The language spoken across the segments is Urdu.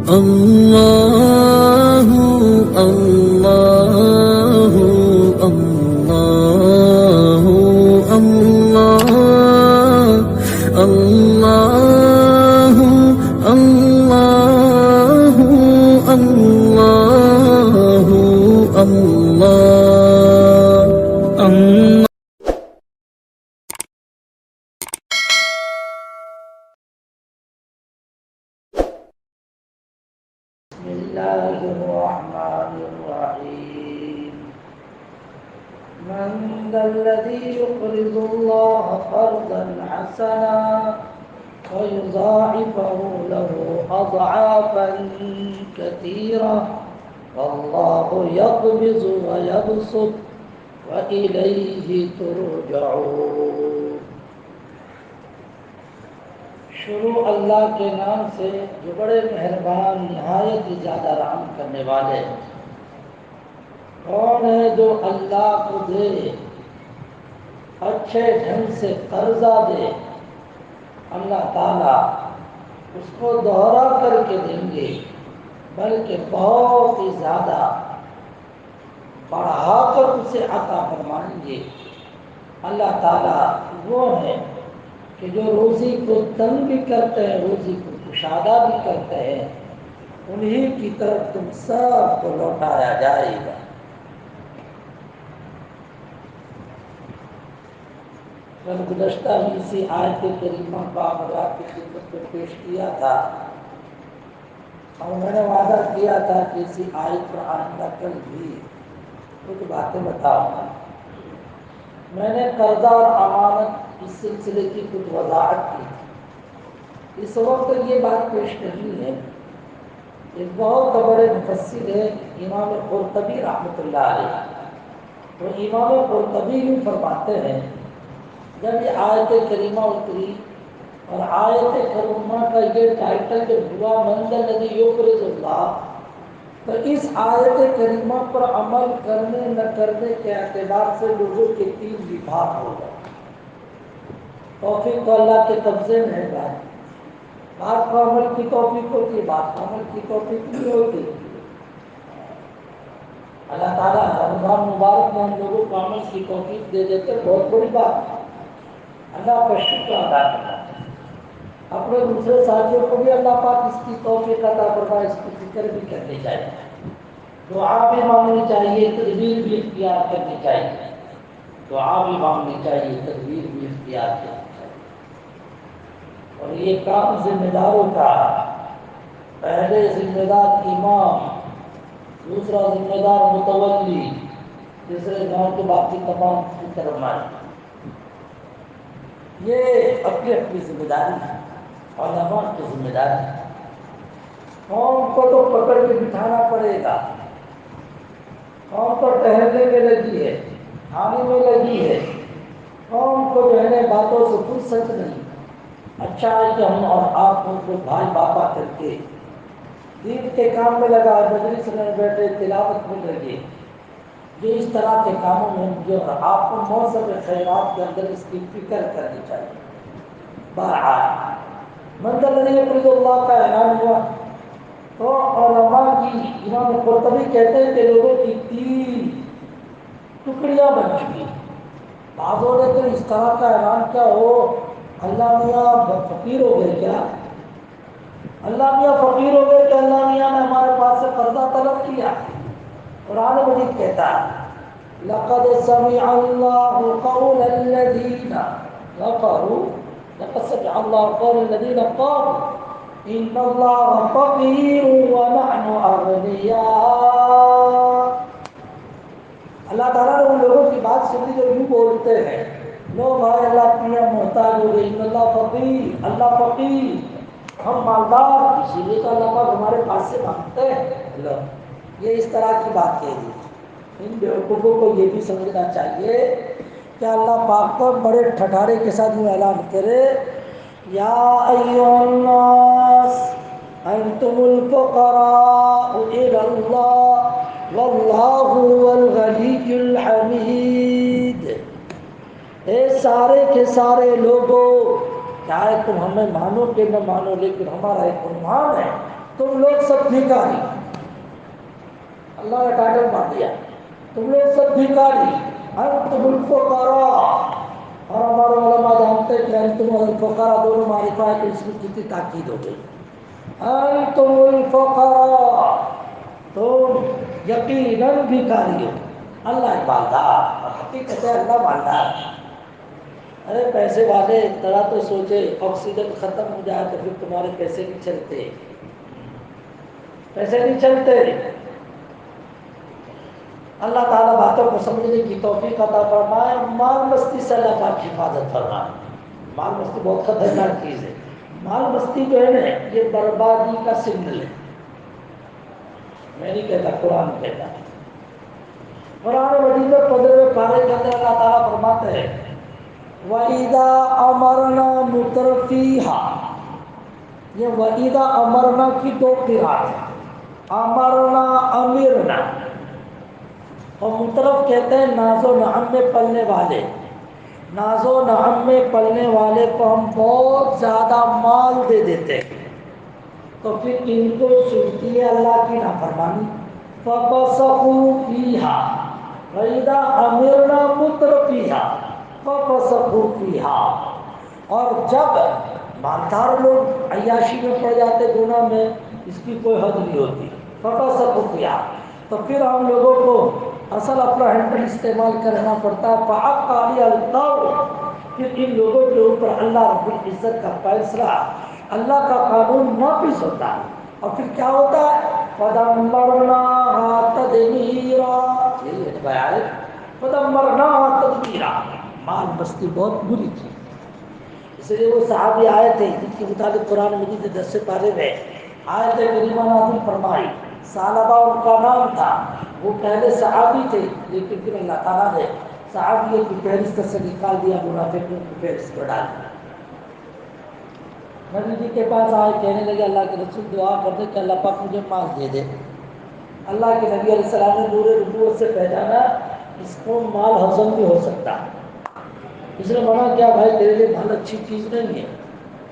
اللہ اللہ اللہ اللہ اللہ اللہ اللہ اللہ بسم الله الرحمن الرحيم من ذا الذي يقرض الله قرضا حسنا ويضاعفه له أضعافا كثيرة والله يقبض ويبسط وإليه ترجعون. شروع اللہ کے نام سے جو بڑے مہربان نہایت ہی زیادہ رحم کرنے والے. کون ہے جو اللہ کو دے اچھے ڈھنگ سے قرضہ دے، اللہ تعالیٰ اس کو دوہرا کر کے دیں گے، بلکہ بہت ہی زیادہ بڑھا کر اسے عطا فرمائیں گے. اللہ تعالیٰ وہ ہے کہ جو روزی کو تنگ بھی کرتے ہیں، روزی کو کشادہ بھی کرتے ہیں، انہی کی طرف تم سب کو لوٹایا جائے گا. کل گزشتہ بھی اسی آیت کریمہ کا آپ کی خدمت میں پیش کیا تھا، اور میں نے وعدہ کیا تھا کہ اسی آیت پر آئندہ کل بھی کچھ باتیں بتاؤں گا. میں نے قرضہ اور امانت اس سلسلے کی کچھ وضاحت کی. اس وقت یہ بات پیش کرنی ہے. ایک بہت بڑے مفسر ہے امام قرطبی رحمۃ اللہ علیہ. تو امام قرطبی یوں فرماتے ہیں، جب یہ آیت کریمہ اتری اور آیت کریمہ کا یہ ٹائٹل جب ہوا من ذا الذی یقرض اللہ، تو اس آیت کریمہ پر عمل کرنے نہ کرنے کے اعتبار سے لوگوں کے تین بھاگ ہو گئے. توفیق تو اللہ کے قبضے میں ہے. بات کو عمل کی توفیق ہوتی ہے، بات کو عمل کی توفیق نہیں ہوتی. اللہ تعالیٰ رمضان مبارک میں ہم لوگوں کو عمل کی توفیق دے دیتے، بہت بڑی بات ہے. اللہ کا شکر ادا کرنا ہے. اپنے دوسرے ساتھیوں کو بھی اللہ پاک اس کی توفیق عطا فرمائے، اس کی فکر بھی کرنی چاہیے، دعا بھی مانگنی چاہیے، تدبیر بھی اختیار کرنی چاہیے. دعا بھی مانگنی چاہیے، تدبیر بھی اختیار کرنی چاہیے. اور یہ کام ذمہ داروں کا، پہلے ذمہ دار امام، دوسرا ذمہ دار متولی، تیسرے گاؤں کے باقی تمام فکر مند. یہ اپنی اپنی ذمہ داری ہے، علماء کی ذمہ داری ہے. قوم کو تو پکڑ کے بٹھانا پڑے گا. قوم تو ٹہلنے میں لگی ہے، کھانے میں لگی ہے. قوم کو جو ہے باتوں سے فرصت نہیں. اچھا ہے کہ ہم اور آپ ان کو بھائی باپا کر کے دین کے کام میں لگا، مجلس میں بیٹھے تلاوت میں لگے. جو اس طرح کے کاموں میں جو آپ کو موسم خیرات کے اندر اس کی فکر کرنی چاہیے. بہرحال من ذا الذی یقرض اللہ کا اعلان ہوا تو علماء کی، امام قرطبی کہتے ہیں کہ لوگوں کی تین ٹکڑیاں بن چکی. بعضوں نے تو اس طرح کا اعلان کیا ہو، اللہ میاں فقیر ہو گئے کیا؟ اللہ میاں فقیر ہو گئے کہ اللہ میاں نے ہمارے پاس سے قرضہ طلب کیا؟ قرآن مجید کہتا ہے لقد سمع اللہ قول الذین کفروا، لقد سمع اللہ قول الذین قالوا ان اللہ فقیر ونحن اغنیاء. اللہ تعالیٰ نے ان لوگوں کی بات سنی جو یوں بولتے ہیں، لوگ ہمارے اللہ میاں محتاج ہو گئے، ان اللہ فقیر، اللہ فقیر، ہم مالدار، اسی لیے تو اللہ پاک ہمارے پاس سے مانگتے ہیں. یہ اس طرح کی بات کہہ دی. ان بیوقوفوں کو یہ بھی سمجھنا چاہیے کہ اللہ پاک تو بڑے ٹھٹھارے کے ساتھ یہ اعلان کرے، یا ایھا الناس انتم الفقراء الی اللہ واللہ هو الغنی الحمید. اے سارے کے سارے لوگوں، چاہے تم ہمیں مانو کہ نہ مانو، لیکن ہمارا ایک عنوان ہے، تم لوگ سب سب بھکاری، اللہ نے ٹائٹل مار دیا، تم لوگ سب بھکاری، انتم الفقراء۔ اور ہمارے علماء جانتے ہیں کہ انتم الفقراء دونوں معرفہ ہے، تو اس میں کتنی تاکید ہو گئی، انتم الفقراء، تم یقیناً بھکاری ہو۔ اللہ مالدار، اور حقیقت ہے اللہ مالدار۔ ارے پیسے والے ذرا تو سوچے، آکسیجن ختم ہو جائے تو پھر تمہارے پیسے نہیں چلتے، پیسے نہیں چلتے۔ اللہ تعالیٰ باتوں کو سمجھنے کی توفیق عطا فرمائے، مال مستی سے اللہ پاک حفاظت فرمائے۔ مال مستی بہت خطرناک چیز ہے، مال مستی جو ہے نا یہ بربادی کا سگنل ہے، میں نہیں کہتا، قرآن کہتا ہے۔ قرآن مجید میں 15ویں پارے کے اندر اللہ تعالیٰ فرماتے ہیں وَإِذَا أَمَرْنَا مُتْرَفِيهَا، یہ وَإِذَا أَمَرْنَا کی دو قرات ہیں، امرنا امرنا، اور مترف کہتے ہیں ناز و نعم میں پلنے والے، ناز و نعم میں پلنے والے کو ہم بہت زیادہ مال دے دیتے ہیں تو پھر ان کو سنتی ہے اللہ کی نافرمانی، فَفَسَقُوا فِيهَا وَإِذَا أَمِرْنَا مُتْرَفِيهَا فَفَسَقُوا فِيهَا، اور جب مالدار لوگ عیاشی میں پڑ جاتے گناہ میں، اس کی کوئی حد نہیں ہوتی، فَفَسَقُوا فِيهَا، تو پھر ہم لوگوں کو اصل اپنا ہینڈل استعمال کرنا پڑتا ہے، فَحَقَّ عَلَيْهَا الْقَوْلُ، پھر ان لوگوں کے اوپر اللہ رب العزت کا فیصلہ، اللہ کا قانون نافذ ہوتا ہے، اور پھر کیا ہوتا ہے فَدَمَّرْنَاهَا تَدْمِيرًا، یہی ہے بیان، فَدَمَّرْنَاهَا تَدْمِيرًا۔ مال مستی بہت بری چیز، اس لیے وہ صحابی آئے تھے جن کے مطابق قرآن مجید 10 پارے میں آیت کریمہ نازل فرمائی، ثعلبہ ان کا نام تھا، وہ پہلے صحابی تھے لیکن پھر اللہ تعالیٰ نے صحابیوں کی فہرست سے نکال دیا، منافقوں کی فہرست میں ڈال دیا۔ نبی جی کے پاس آئے، کہنے لگے اللہ کے رسول دعا کر دے کہ اللہ پاک مجھے مال دے دے۔ اللہ کے نبی علیہ السلام نے نور نبوت سے پہچانا اس کو مال ہضم بھی ہو سکتا ہے، اس نے منع کیا بھائی تیرے لیے مال اچھی چیز نہیں ہے،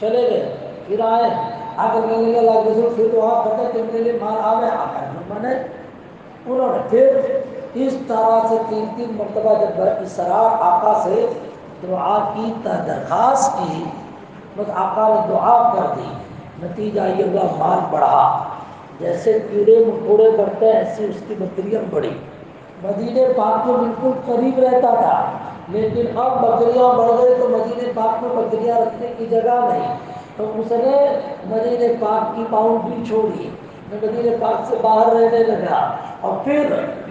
چلے گئے۔ پھر آئے، آ کر کہنے لگے اللہ کے رسول پھر دعا کر دے کہ میرے لیے مال آوے، آ نے انہوں نے پھر اس طرح سے 3 مرتبہ جب براسرار آقا سے دعا کی، درخواست کی، بس آقا نے دعا کر دی، نتیجہ یہ ہوا مال بڑھا، جیسے کیڑے مکوڑے بڑھتے ہیں ایسے اس کی بکریاں بڑھی۔ مدینہ پاک میں بالکل قریب رہتا تھا، لیکن اب بکریاں بڑھ گئی تو مدینہ پاک میں بکریاں رکھنے کی جگہ نہیں، تو اس نے مدینہ پاک کی باؤنڈری چھوڑی، مدینہ پاک سے باہر رہنے لگا، اور پھر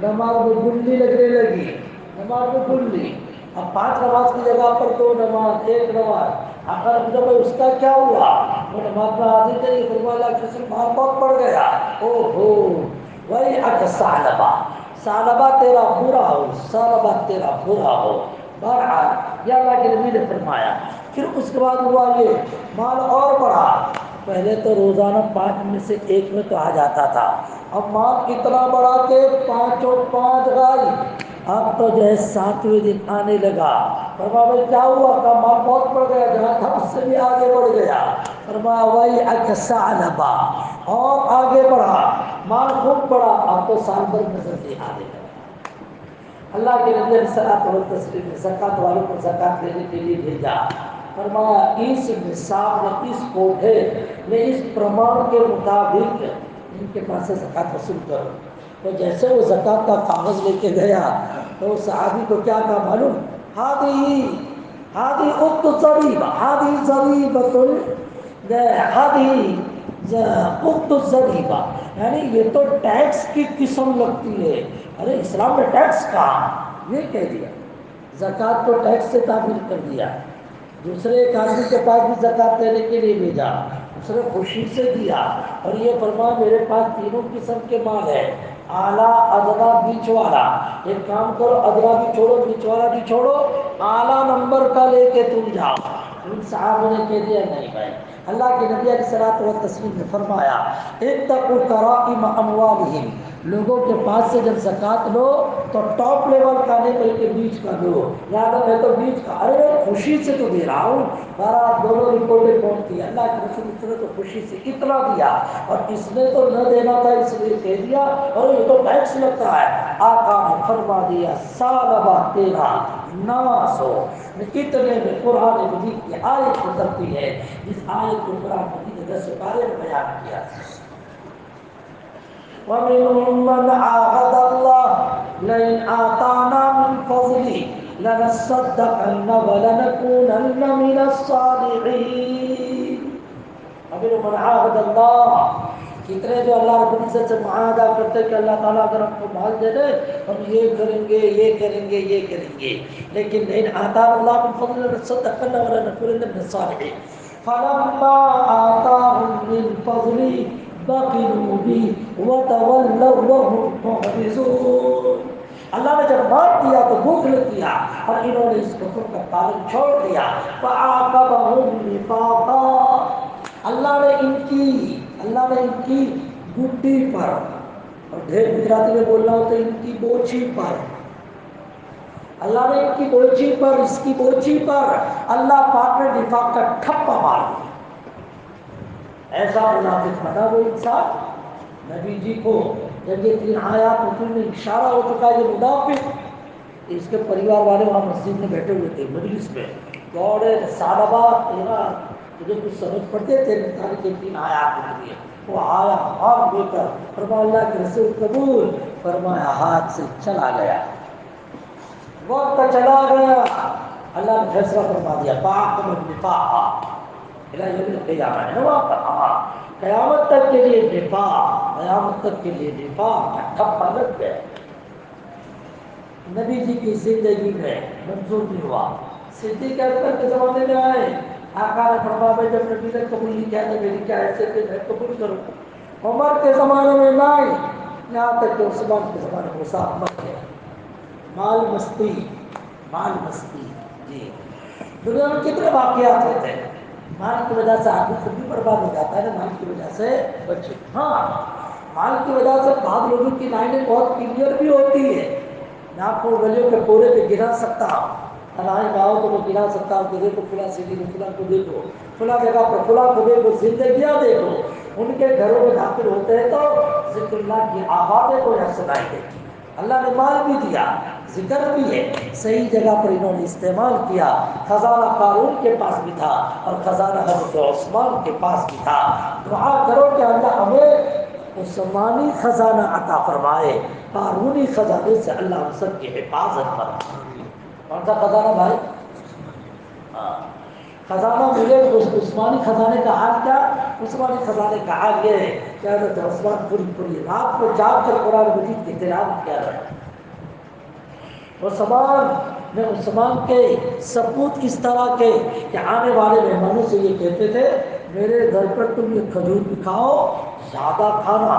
نماز میں گلی لگنے لگی، نماز میں گلی، اب 5 نماز کی جگہ پر 2 نماز، 1 نماز۔ آخر جب اس کا کیا ہوا، وہ نماز میں حاضر نہیں، فرمایا کہ اس مال بہت بڑھ گیا، او ہو وہی ثعلبہ، ثعلبہ تیرا برا ہو، ثعلبہ تیرا برا ہو۔ بہرحال یہ اللہ کے نبی نے فرمایا، پھر اس کے بعد ہوا یہ مال اور بڑھا، پہلے تو روزانہ 5 میں سے 1 میں تو آ جاتا تھا، اب مال اتنا بڑا کہ 5 گائے، اب تو جو ہے 7ویں دن آنے لگا۔ فرمایا بھائی کیا ہوا، کا مال بہت بڑھ گیا، جہاں تھا اس سے بھی آگے بڑھ گیا۔ فرمایا وَيْحَكَ ثَعْلَبَہ، اور آگے بڑھا، مال خوب بڑھا، اب تو سال بھر نظر نہیں آنے لگا۔ اللہ کے نبی علیہ الصلوۃ والتسلیم نے زکوٰۃ والوں کو زکوٰۃ لینے کے لیے بھیجا، فرمایا اس نصاب میں، اس کوٹھے میں، اس پرمان کے مطابق ان کے پاس سے زکوٰۃ وصول کرو۔ تو جیسے وہ زکوٰۃ کا کاغذ لے کے گیا تو صحابی کو کیا کہا معلوم، ہادی اخت ضریبہ، ہادی ضریبۃ، ہادی اخت ضریبہ، یعنی یہ تو ٹیکس کی قسم لگتی ہے۔ ارے اسلام میں ٹیکس کہاں، یہ کہہ دیا، زکوٰۃ کو ٹیکس سے تعبیر کر دیا۔ دوسرے ایک آدمی کے پاس بھی زکوٰۃ دینے کے لیے بھیجا، اس نے خوشی سے دیا، اور یہ فرمایا میرے پاس 3 قسم کے مال ہے، اعلیٰ، ادنا، بیچ والا، ایک کام کرو ادنا بھی چھوڑو، بیچ والا بھی چھوڑو، اعلیٰ نمبر کا لے کے تم جاؤ۔ ان صحابہ نے کہہ دیا نہیں بھائی، اللہ کے نبی علیہ الصلوۃ والتسلیم نے فرمایا اتقوا کرائم اموالہم، لوگوں کے پاس سے جب زکوٰۃ لو تو ٹاپ لیول کا نہیں بلکہ بیچ کا دو، زیادہ ہے تو بیچ کا، ارے میں خوشی سے تو دے رہا ہوں، بارہ دونوں رپورٹیں پہنچتی، اللہ کے رسول نے تو خوشی سے اتنا دیا، اور اس نے تو نہ دینا تھا اس لیے کہہ دیا، اور یہ تو ٹیکس لگتا ہے، آقا نے فرما دیا سالبہ تیرا 900، اتنے میں قرآن مجید کی آیت اترتی ہے، جس آیت کو قرآن مجید نے 10 پارے میں بیان کیا۔ وَمِنْهُمْ مَنْ عَاهَدَ اللَّهَ لَئِنْ آتَانَا مِنْ فَضْلِهِ لَنَصَّدَّقَنَّ وَلَنَكُونَنَّ مِنَ الصَّالِحِينَ۔ وَمِنْهُمْ مَنْ عَاهَدَ اللَّهَ، کتنے جو اللہ رب العزت سے معاہدہ کرتے کہ اللہ تعالیٰ اگر ہم کو مال دے دے ہم یہ کریں گے یہ کریں گے یہ کریں گے، لیکن لئن آتانا اللہ من فضلہ لنصدقن ولنکونن من الصالحین، فلما آتاهم من فضلہ بخلوا به وتولوا وهم معرضون۔ اللہ نے جب مال دیا تو بخل کیا اور انہوں نے اس کفر کا پالن چھوڑ دیا، فعاقبهم نفاقا، اللہ نے ان کی گڈی پر، اور ڈھیر گجراتی میں بولنا ہو تو ان کی بوچھی پر، اللہ نے ان کی بوچھی پر، اس کی بوچھی پر اللہ پاک نے نفاق کا ٹھپا مار دیا۔ ایسا منافق بنا وہ انسان، نبی جی کو جب یہ 3 آیات حکم میں اشارہ ہو چکا ہے یہ منافق، اس کے پریوار والے وہاں مسجد میں بیٹھے ہوئے تھے مجلس میں، دوڑے سالبہ تیرا تجھے کچھ سمجھ پڑتے تھے مثال کے 3 آیات ہوتی ہے، وہ آیا ہاتھ لے کر فرمایا اللہ کے رسول قبول، فرمایا ہاتھ سے چلا گیا، وقت چلا گیا، اللہ نے فیصلہ فرما دیا فَعَاقَبَ النِّفَاقَ الى یوم القیامہ ہے وہاں پر، قیامت تک کے لیے نفاق، قیامت تک کے لیے نفاق کا ٹھپا لگ گیا۔ نبی جی کی زندگی میں منظور نہیں ہوا، صدیق اکبر کے زمانے میں آئے، آقا نے فرمایا بھائی جب نبی نے قبول نہیں کیا تو میری کیا حیثیت ہے میں قبول کروں، عمر کے زمانے میں نہیں، یہاں تک کہ عثمان کے زمانے میں صاحب مت گیا، مال مستی، جی دنیا میں کتنے واقعات ہوتے ہیں، مال کی وجہ سے آدمی خود بھی برباد ہو جاتا ہے نا، مال کی وجہ سے بچے، ہاں مال کی وجہ سے بعض لوگوں کی لائنیں بہت کلیئر بھی ہوتی ہے، میں آپ کو گلیوں کے پورے پہ گرا سکتا ہوں، تنہائی میں آؤ تو میں گرا سکتا ہوں کہ دیکھو فلاں سٹی میں فلاں کو دیکھو، فلاں جگہ پر فلاں کو دیکھو، زندگیاں دیکھو، ان کے گھروں میں داخل ہوتے ہیں تو ذکر اللہ کی آوازیں کو یہاں سنائی دیتی، اللہ نے مال بھی دیا، ذکر بھی ہے، صحیح جگہ پر انہوں نے استعمال کیا، خزانہ قارون کے پاس بھی تھا اور خزانہ حضرت عثمان کے پاس بھی تھا، دعا کرو کہ اللہ ہمیں عثمانی خزانہ عطا فرمائے، قارونی خزانے سے اللہ ہم سب کی حفاظت فرمائے۔ کون سا خزانہ بھائی؟ ہاں خزانہ ملے تو عثمانی خزانے کا حال کیا؟ عثمانی خزانے کا حال یہ ہے کہ حضرت عثمان پوری رات کو جاگ کر قرآن مجید کی تلاوت کیا رہا ہے، عثمان کے سپوت اس طرح کے کہ آنے والے مہمانوں سے یہ کہتے تھے میرے گھر پر تم یہ کھجور بھی کھاؤ، زیادہ کھانا،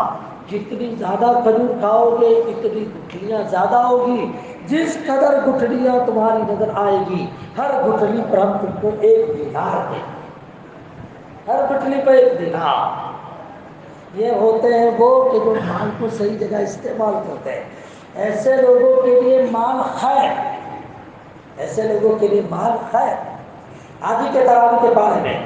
جتنی زیادہ کھجور کھاؤ گے اتنی گٹھلیاں زیادہ ہوگی، جس قدر گٹھلیاں تمہاری نظر آئے گی ہر گٹھلی پر ہم تم کو 1 دینار دیں، ہر گٹھلی پر 1 دینار۔ یہ ہوتے ہیں وہ کہ جو مال کو صحیح جگہ استعمال کرتے ہیں، ایسے لوگوں کے لیے مال خیر، ایسے لوگوں کے لیے مال خیر۔ آج ہی کے تراویح کے بارے میں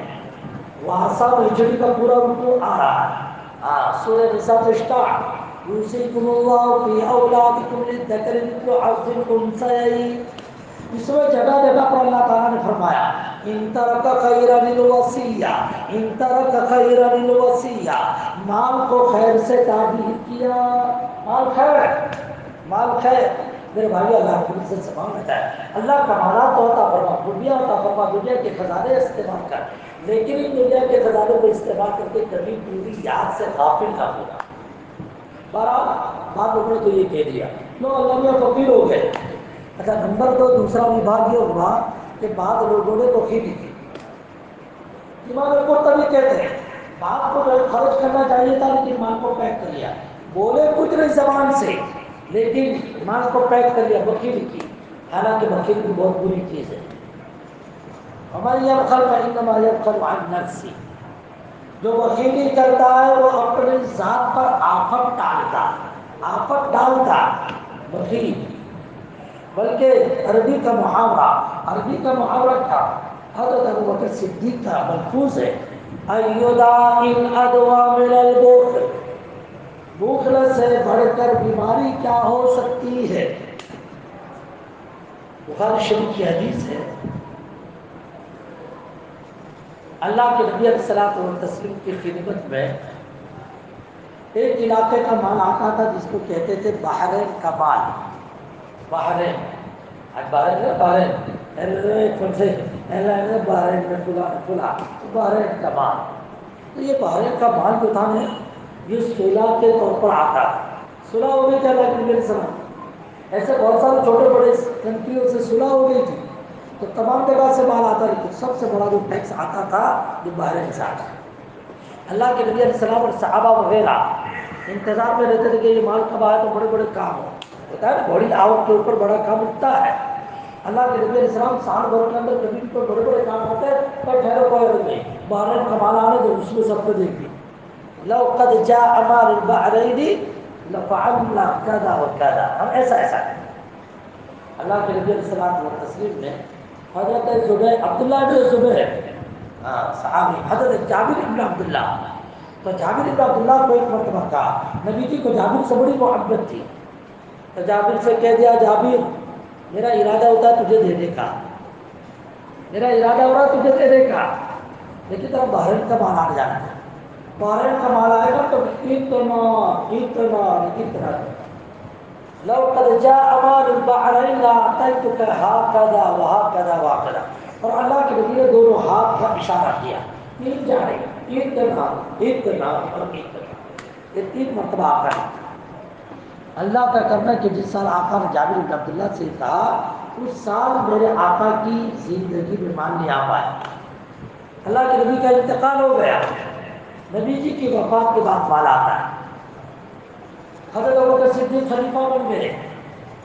واسا ہجری کا پورا رکوع آ رہا ہے، سورہ نساء سے اسٹارٹ، یوصیکم اللہ فی اولادکم للذکر مثل حظ الانثیین، اس میں جگہ جگہ پر اللہ تعالیٰ نے فرمایا ان ترک خیرا للوصیہ، ان ترک خیرا للوصیہ، مال کو خیر سے تعبیر کیا، مال خیر، مال خیر، میرے بھائی اللہ کی عزت سے مانگتا ہے، اللہ کا مالات تو عطا فرما، دنیا عطا فرما، دنیا کے خزانے استعمال کر، لیکن ان دنیا کے خزانوں کو استعمال کر کے کبھی پوری یاد سے غافل نہ ہوگا۔ بہرحال بعض لوگوں نے تو یہ کہہ دیا لو اللہ میں فقیر ہو گئے۔ اچھا نمبر 2 دوسرا وبھاگ یہ ہوا کہ بعض لوگوں نے تو خیری کی، امام قرطبی کہتے ہیں باپ کو خرچ کرنا چاہیے تھا لیکن مال کو پیک کر لیا، بولے کچھ نہیں زبان سے لیکن مال کو پیک کر لیا، بخیل کی، حالانکہ بخیل بھی بہت بری چیز ہے، ہماری یبخل فإنما یبخل عن نفسہ، جو بخیلی کرتا ہے وہ اپنی ذات پر آفت ڈالتا، آفت ڈالتا بخیل۔ بلکہ عربی کا محاورہ تھا، حضرت ابوبکر صدیق کا ملفوظ ہے، ایدا ان ادوا من البخل، بخل سے بڑھ کر بیماری کیا ہو سکتی ہے۔ بخاری شریف کی حدیث ہے، اللہ کے نبی علیہ الصلوۃ والتسلیم کی خدمت میں ایک علاقے کا مال آتا تھا جس کو کہتے تھے بحرین کا مال۔ بحرین، آج بحرین ہے، بحرین میں بحرین کا مال۔ تو یہ بحرین کا مال جو تھا نا، یہ صلح کے طور پر آتا تھا۔ صلح ہو گئی تھی اللہ کے نبی سلام، ایسے بہت سارے چھوٹے بڑے کنٹریوں سے صلح ہو گئی تھی، تو تمام جگہ سے مال آتا، لیکن سب سے بڑا جو ٹیکس آتا تھا جو بحرین سے آتا۔ اللہ کے نبی علیہ السلام اور صحابہ وغیرہ انتظار میں رہتے تھے کہ یہ مال کب آئے تو بڑے بڑے کام ہو، ہوتا ہے نا، بڑی آوک کے اوپر بڑا کام اٹھتا ہے۔ اللہ کے نبی علیہ السلام سال بھر کے اندر کبھی بھی بڑے بڑے کام ہوتے ہیں، پر ٹھہرو کوئی نہیں، بحرین کا مال آنے تو اس میں سب کو دیکھ لی، لو قد جاء مال البحرین لفعلنا کذا وکذا، ہم ایسا ایسا کریں۔ اللہ کے نبی علیہ السلام و تسلیم نے حضرت زبیر، عبداللہ بن زبیر صحابی، حضرت جابر بن عبداللہ، تو جابر بن عبداللہ کو ایک مرتبہ کہا، نبی جی کو جابر سے بڑی محبت تھی، تو جابر سے کہہ دیا، جابر میرا ارادہ ہوتا ہے تجھے دینے کا، میرا ارادہ ہو رہا ہے تجھے دینے کا، لیکن تب بحرین کا مال آ جانا ہے، بحرین کا مال آئے گا تو اتنا لو قد جاء مال البحرین لأعطیتک ہکذا وہکذا وہکذا، اور اللہ کے نبی نے دونوں ہاتھ کا اشارہ کیا، تین جانے، اتنا اور اتنا، یہ تین مرتبہ آقا نے اللہ کا کرنا کہ جس سال آقا نے جابر بن عبداللہ سے کہا اس سال میرے آقا کی زندگی میں مال نہیں آ پایا، اللہ کے نبی کا انتقال ہو گیا، نبی جی کی وفات کے بعد مال آتا ہے۔ حضرت ابوبکر صدیق خلیفہ بن گئے،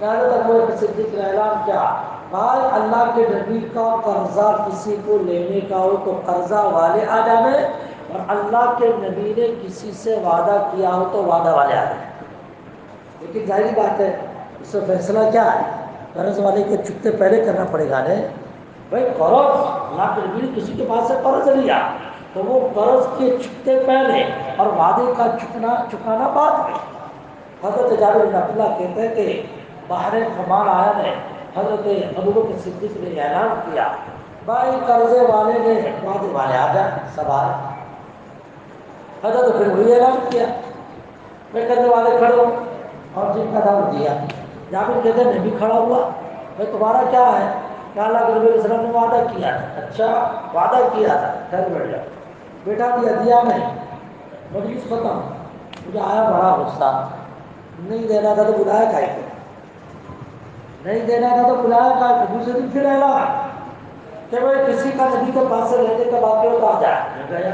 حضرت ابوبکر صدیق نے اعلان کیا، بھائی اللہ کے نبی کا قرضہ کسی کو لینے کا ہو تو قرضہ والے آ جانے، اور اللہ کے نبی نے کسی سے وعدہ کیا ہو تو وعدہ والے آ جائیں۔ لیکن ظاہری بات ہے اس سے فیصلہ کیا ہے، قرض والے کے چکتے پہلے کرنا پڑے گا نا بھائی، قرض اللہ کے نبی نے کسی کے پاس سے قرض لیا تو وہ قرض کے چکتے پہلے اور وعدے کا چکانا بعد میں۔ حضرت جابر بن عبداللہ کہتے ہیں کہ بحرین کا مال آیا ہے، حضرت ابوبکر صدیق نے اعلان کیا، بھائی قرضے والے نے وعدے والے آ جائیں، سب آئے۔ حضرت پھر وہی اعلان کیا، میں قرضے والے کھڑے ہوں اور جن کا دعوت دیا، جابر کہتے ہیں میں بھی کھڑا ہوا، میں تمہارا کیا ہے کہ اللہ کے نبی علیہ السلام نے وعدہ کیا تھا، اچھا وعدہ کیا تھا، گھر بیٹھ جاؤ، بیٹا دیا نہیں، مجلس ختم، مجھے آیا بڑا غصہ، نہیں دینا تھا تو بلایا کائے کو، نہیں دینا تھا تو بلایا کائے کو، دوسرے دن پھر اعلان کہ بھائی کسی کا نبی کے پاس سے لینے کا واقعہ ہوتا آ جائے، میں گیا،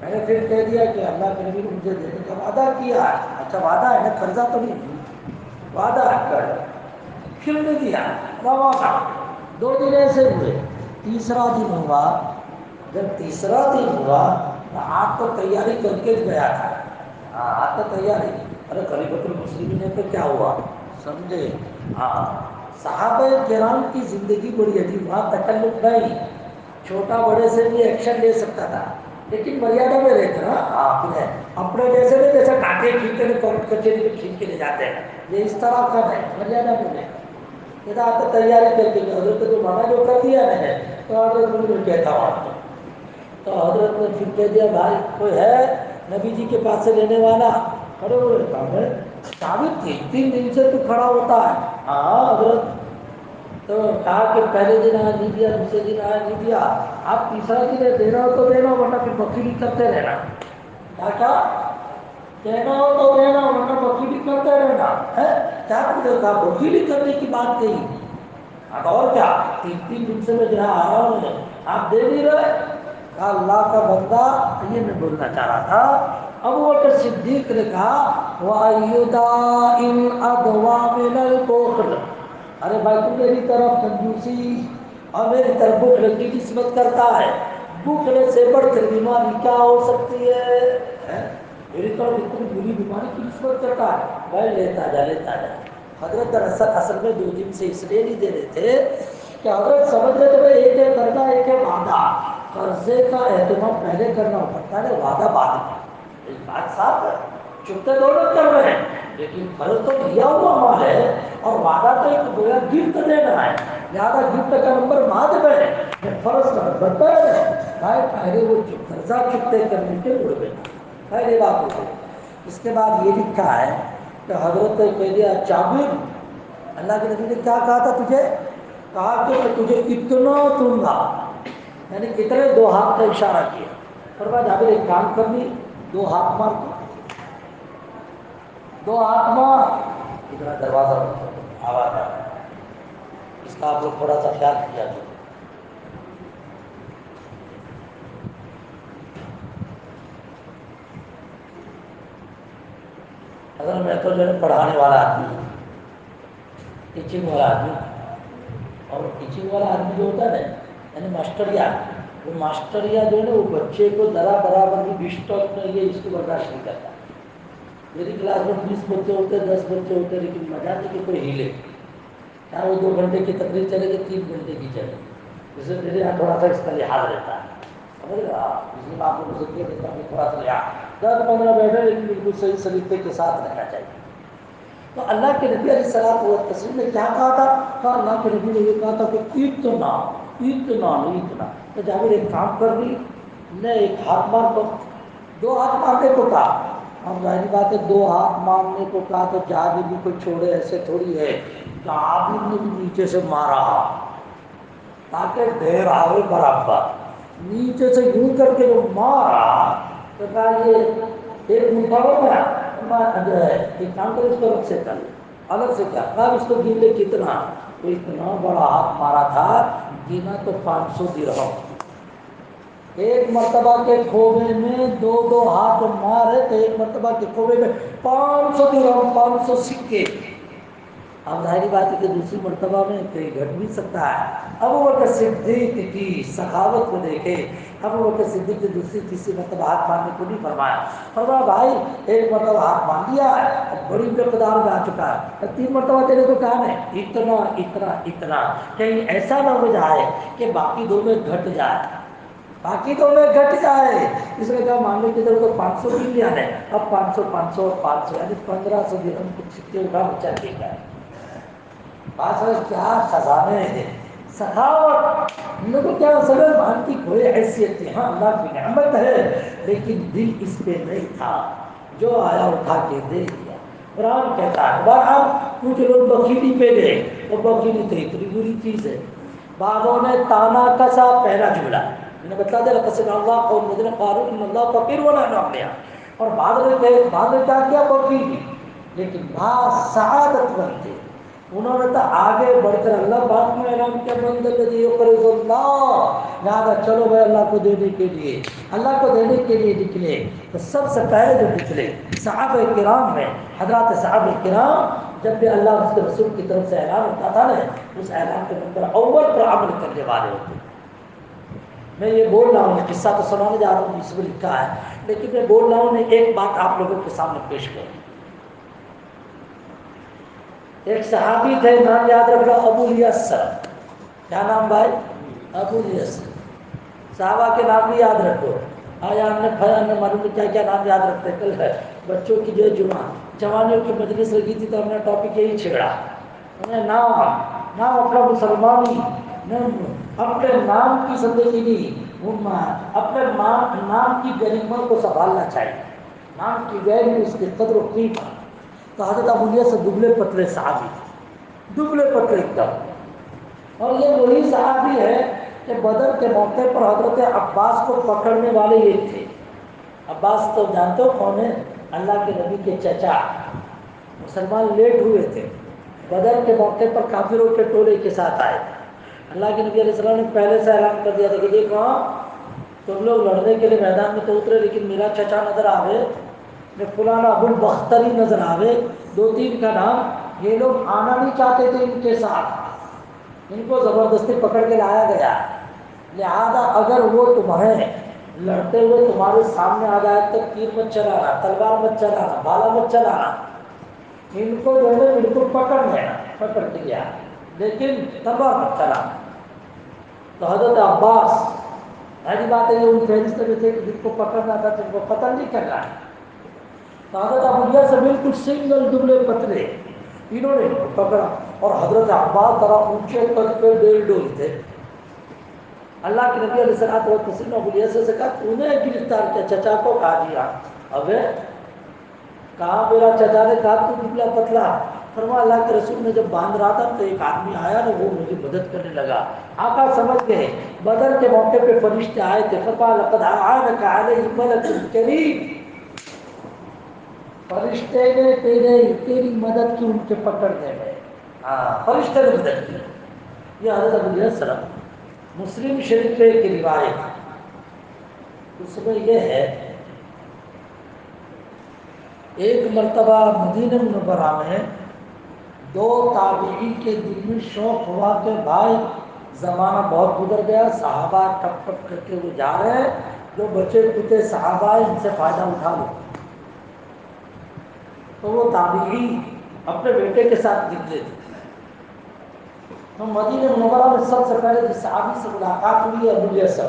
میں نے پھر کہہ دیا کہ اللہ کے نبی نے مجھے دینے کا وعدہ کیا ہے، اچھا وعدہ ہے نا، قرضہ تو نہیں، وعدہ ہے کر، پھر نہیں دیا، روانہ، 2 دن ایسے ہوئے، تیسرا دن ہوا، جب تیسرا دن ہوا تو آپ تو تیاری کر کے گیا تھا، آپ تو تیاری، ارے خلیفۃ المسلمین نے تو کیا ہوا سمجھے، صحابہ کرام کی زندگی بڑی عجیب، وہاں تکلف نہیں، چھوٹا بڑے سے بھی ایکشن لے سکتا تھا، لیکن مریادہ میں رہتے نا، اپنے جیسے نہیں، جیسے ڈاکے کھینچتے ہیں کورٹ کچہری میں کھینچ کے لے جاتے ہیں، یہ اس طرح کا ہے، مریادہ میں نہیں، یہ آپ تو تیاری کر کے حضرت جو مانا جو کر دیا ہے تو حضرت میں کہتا ہوں آپ کو، تو حضرت نے پھر کہہ دیا بھائی کوئی ہے نبی جی کے پاس سے لینے والا، کھڑے ہوئے کہا ہے ثابت تھی 3 دن سے تو کھڑا ہوتا ہے، ہاں حضرت، تو کہا کہ پہلے دن آیا نہیں دیا، دوسرے دن آیا نہیں دیا، آپ تیسرا دن ہے دینا ہو تو دینا، ورنہ پھر وکیلی کرتے رہنا، کیا دینا ہو تو دینا ورنہ وکیلی کرتے رہنا ہے، کیا کہا وکیلی کرنے کی بات کہی، اب اور کیا 3 دن سے میں جہاں آ رہا ہوں آپ دے نہیں رہے، کہا اللہ کا بندہ، یہ میں بولنا چاہ رہا تھا، ابوبکر صدیق نے کہا وَأَيُّدَائِنْ أَدْوَى مِنَ الْبُخْلِ، ارے بھائی تو میری طرف کنجوسی اور میری طرف بخل کی نسبت کرتا ہے، بھوکنے سے بڑھ کر بیماری کیا ہو سکتی ہے؟ میری طرف اتنی بری بیماری کی نسبت کرتا ہے بھائی لیتا جا حضرت اصل میں 2 دن سے اس لیے نہیں دے رہے تھے کہ حضرت سمجھ رہے تھے ایک ایک قرضہ ایک ایک وعدہ، قرضے کا اہتمام پہلے کرنا پڑتا ہے وعدہ بعد میں۔ ایک بات صاف ہے، چکتے دونوں کر رہے ہیں لیکن قرض تو لیا ہوا مال ہے اور وعدہ تو ایک گویا گفٹ دینا ہے، لہٰذا گفٹ کا نمبر بعد میں ہے، فرض کا نمبر پہلے ہے۔ بھائی پہلے وہ قرضہ چکتے کرنے کے اڑ گئے، پہلے بات ہو گئی۔ اس کے بعد یہ لکھا ہے کہ حضرت نے کہہ دیا جابر، اللہ کے نبی نے کیا کہا تھا تجھے؟ کہا کہ میں تجھے اتنا دوں گا، یعنی اتنے 2 ہاتھ کا اشارہ کیا۔ فرمایا جابر ایک کام کر لی، 2 ہاتھ مار دو، 2 ہاتھ مار۔ اتنا دروازہ آواز آ رہا ہے، اس کا آپ لوگ تھوڑا سا خیال کیا تو اگر میں تو جو ہے پڑھانے والا آدمی ہوں، ٹیچنگ والا آدمی، اور ٹیچنگ والا آدمی جو ہوتا ہے نا یعنی ماسٹریا، وہ ماسٹریا جو ہے نا وہ بچے کو ذرا برابر بھی ڈسٹرب نہیں، یہ اس کو برداشت نہیں کرتا۔ میری کلاس میں 20 بچے ہوتے ہیں، 10 بچے ہوتے ہیں، لیکن مزہ نہیں کہ کوئی ہلے، چاہے وہ 2 گھنٹے کی تقریر چلے گی 3 گھنٹے کی چلے گی، اس سے میرے یہاں تھوڑا سا اس کا لحاظ رہتا ہے، سمجھ رہے آپ؟ اس لیے آپ کو ذکر دیتا ہوں کہ تھوڑا سا لحاظ 10-15 بیٹھے لیکن بالکل صحیح سلیقے کے ساتھ رہنا چاہیے۔ تو اللہ کے نبی علیہ السلام و تسلیم نے کیا کہا تھا؟ کہ اللہ کے نبی نے یہ کہا تھا کہ اتنا تو جابر ایک کام کر لی، نے ایک ہاتھ مار دو، 2 ہاتھ مارنے کو کہا۔ اب ظاہری بات ہے 2 ہاتھ مارنے کو کہا تو جابر بھی کوئی چھوڑے ایسے تھوڑی ہے، جابر نے بھی نیچے سے مارا تاکہ ڈھیر آوے برابر، نیچے سے یوں کر کے جو مارا تو کہا یہ ایک منٹا ہو گیا، جو ہے ایک کام کرے اس کو الگ سے کر، الگ سے کیا کہا اس کو گن لے کتنا، تو اتنا بڑا ہاتھ مارا تھا، گنا تو 500 درہم۔ ایک مرتبہ کے کھوبے میں 2 ہاتھ مارے تو ایک مرتبہ کے کھوبے میں 500 درہم، 500 سکے۔ اب ظاہری بات ہے کہ دوسری مرتبہ میں کہیں گھٹ بھی سکتا ہے۔ ابوبکر صدیق کی سخاوت کو دیکھے، ابوبکر صدیق نے دوسری تیسری مرتبہ ہاتھ مارنے کو نہیں فرمایا، فرمایا بھائی ایک مرتبہ ہاتھ مار دیا ہے اب بڑی مقدار میں آ چکا ہے، 3 مرتبہ تیرے کو کہا ہے اتنا اتنا اتنا، کہیں ایسا نہ ہو جائے کہ باقی 2 میں گھٹ جائے، باقی 2 میں گھٹ جائے۔ اس نے کہا مان لو کہ تو 500 بھی لیا ہے، اب 500 500 اور 500 یعنی 1500 درہم کچھ سکے اٹھا بچہ لے گیا۔ بات ہے کیا خزانے ہیں، سخاوت، ان لوگوں کو کیا مسلمان کی کوئی حیثیت نہیں، ہاں اللہ کی نعمت ہے لیکن دل اس پہ نہیں تھا، جو آیا اٹھا کے دے دیا۔ قرآن کہتا ہے بہرحال کچھ لوگ بخیلی پہ گئے، وہ بخیلی تو اتنی بری چیز ہے۔ بعضوں نے تانا کسا، پہلا جملہ میں نے بتا دیا لقد اللہ قوم الذین قالوا ان اللہ فقیر ونحن اغنیاء، اور بعض نے کیا کیا بخیلی، لیکن بعض سعادت مند تھے، انہوں نے تو آگے بڑھ کر اللہ پاک میں اعلان کیا بند الذی یقرض اللہ، لہٰذا چلو بھائی اللہ کو دینے کے لیے، اللہ کو دینے کے لیے نکلے۔ تو سب سے پہلے جو نکلے صحابہ کرام میں، حضرات صحابہ کرام، جب بھی اللہ اس کے رسول کی طرف سے اعلان ہوتا تھا نا، اس اعلان کے نمبر اول پر عمل کرنے والے ہوتے۔ میں یہ بول رہا ہوں، قصہ تو سنانے جا رہا ہوں اس میں لکھا ہے، لیکن میں بول رہا ہوں ایک بات آپ لوگوں کے سامنے پیش کروں۔ ایک صحابی تھے، نام یاد رکھنا ابو الیسر، کیا نام بھائی؟ ابو الیسر۔ صحابہ کے نام بھی یاد رکھو، آیا ہم نے پھیا نے معلوم کیا کیا نام یاد رکھتے ہیں۔ کل ہے بچوں کی جو جوانیوں کی مجلس لگی تھی تو ہم نے ٹاپک یہی چھیڑا، انہیں نام اپنا مسلمانی، اپنے نام کی زندگی نہیں، اپنے نام کی گریما کو سنبھالنا چاہیے، نام کی ویلیو، اس کی قدر و قیمت۔ تو حضرت ابو الیسر دبلے پتلے صحابی تھے، دبلے پتلے ایک دم، اور یہ وہی صحابی ہے کہ بدر کے موقع پر حضرت عباس کو پکڑنے والے یہ تھے۔ عباس تو جانتے ہو کون ہے؟ اللہ کے نبی کے چچا، مسلمان لیٹ ہوئے تھے، بدر کے موقع پر کافروں کے ٹولے کے ساتھ آئے تھے۔ اللہ کے نبی علیہ السلام نے پہلے سے اعلان کر دیا تھا کہ دیکھو تم لوگ لڑنے کے لیے میدان میں تو اترے، لیکن میرا چچا نظر آوے، میں فلانا ابو البختری نظر آوے، 2-3 کا نام، یہ لوگ آنا نہیں چاہتے تھے ان کے ساتھ، ان کو زبردستی پکڑ کے لایا گیا، لہذا اگر وہ تمہیں لڑتے ہوئے تمہارے سامنے آ جائے تو تیر مت چلانا، تلوار مت چلانا، بھالا مت چلانا، ان کو جو ہے بالکل پکڑ لینا، پکڑ لیا، لیکن تلوار مت چلانا۔ تو حضرت عباس، ایسی بات ہے یہ ان فہرست میں تھے کہ جن کو پکڑنا تھا جن کو قتل نہیں کرنا ہے، تو حضرت ابو سے بالکل سنگل دبلے پتلے، انہوں نے ان کو پکڑا، اور حضرت عباس ذرا اونچے قد پہ ڈیل ڈول تھے۔ اللہ کے نبی علیہ الصلوۃ والتسلیم ابو الیسع سے کہا تو نے گرفتار کیا، چچا کو کہا دیا، ابے کہا میرا چچا نے کہا تو دبلا پتلا، فرمایا اللہ کے رسول نے جب باندھ رہا تھا تو ایک آدمی آیا نا وہ مجھے مدد کرنے لگا۔ آقا سمجھ گئے بدر کے موقع پہ فرشتے آئے تھے، فرمایا لقد اعانک علیہ ملک کریم، فرشتے نے تیری مدد کی ان کے پکڑنے میں، ہاں فرشتے نے مدد کی۔ یہ حضرت ابو الیسع مسلم شریف کی روایت، اس میں یہ ہے ایک مرتبہ مدینہ منورہ میں دو تابعین کے دل میں شوق ہوا کہ بھائی زمانہ بہت گزر گیا، صحابہ ٹپ ٹپ کر کے وہ جا رہے ہیں، جو بچے کچے صحابہ ان سے فائدہ اٹھا لو۔ تو وہ تابعین اپنے بیٹے کے ساتھ نکلے تھے۔ تو مدینہ منورہ میں سب سے پہلے جس صحابی سے ملاقات ہوئی ابو الیسع،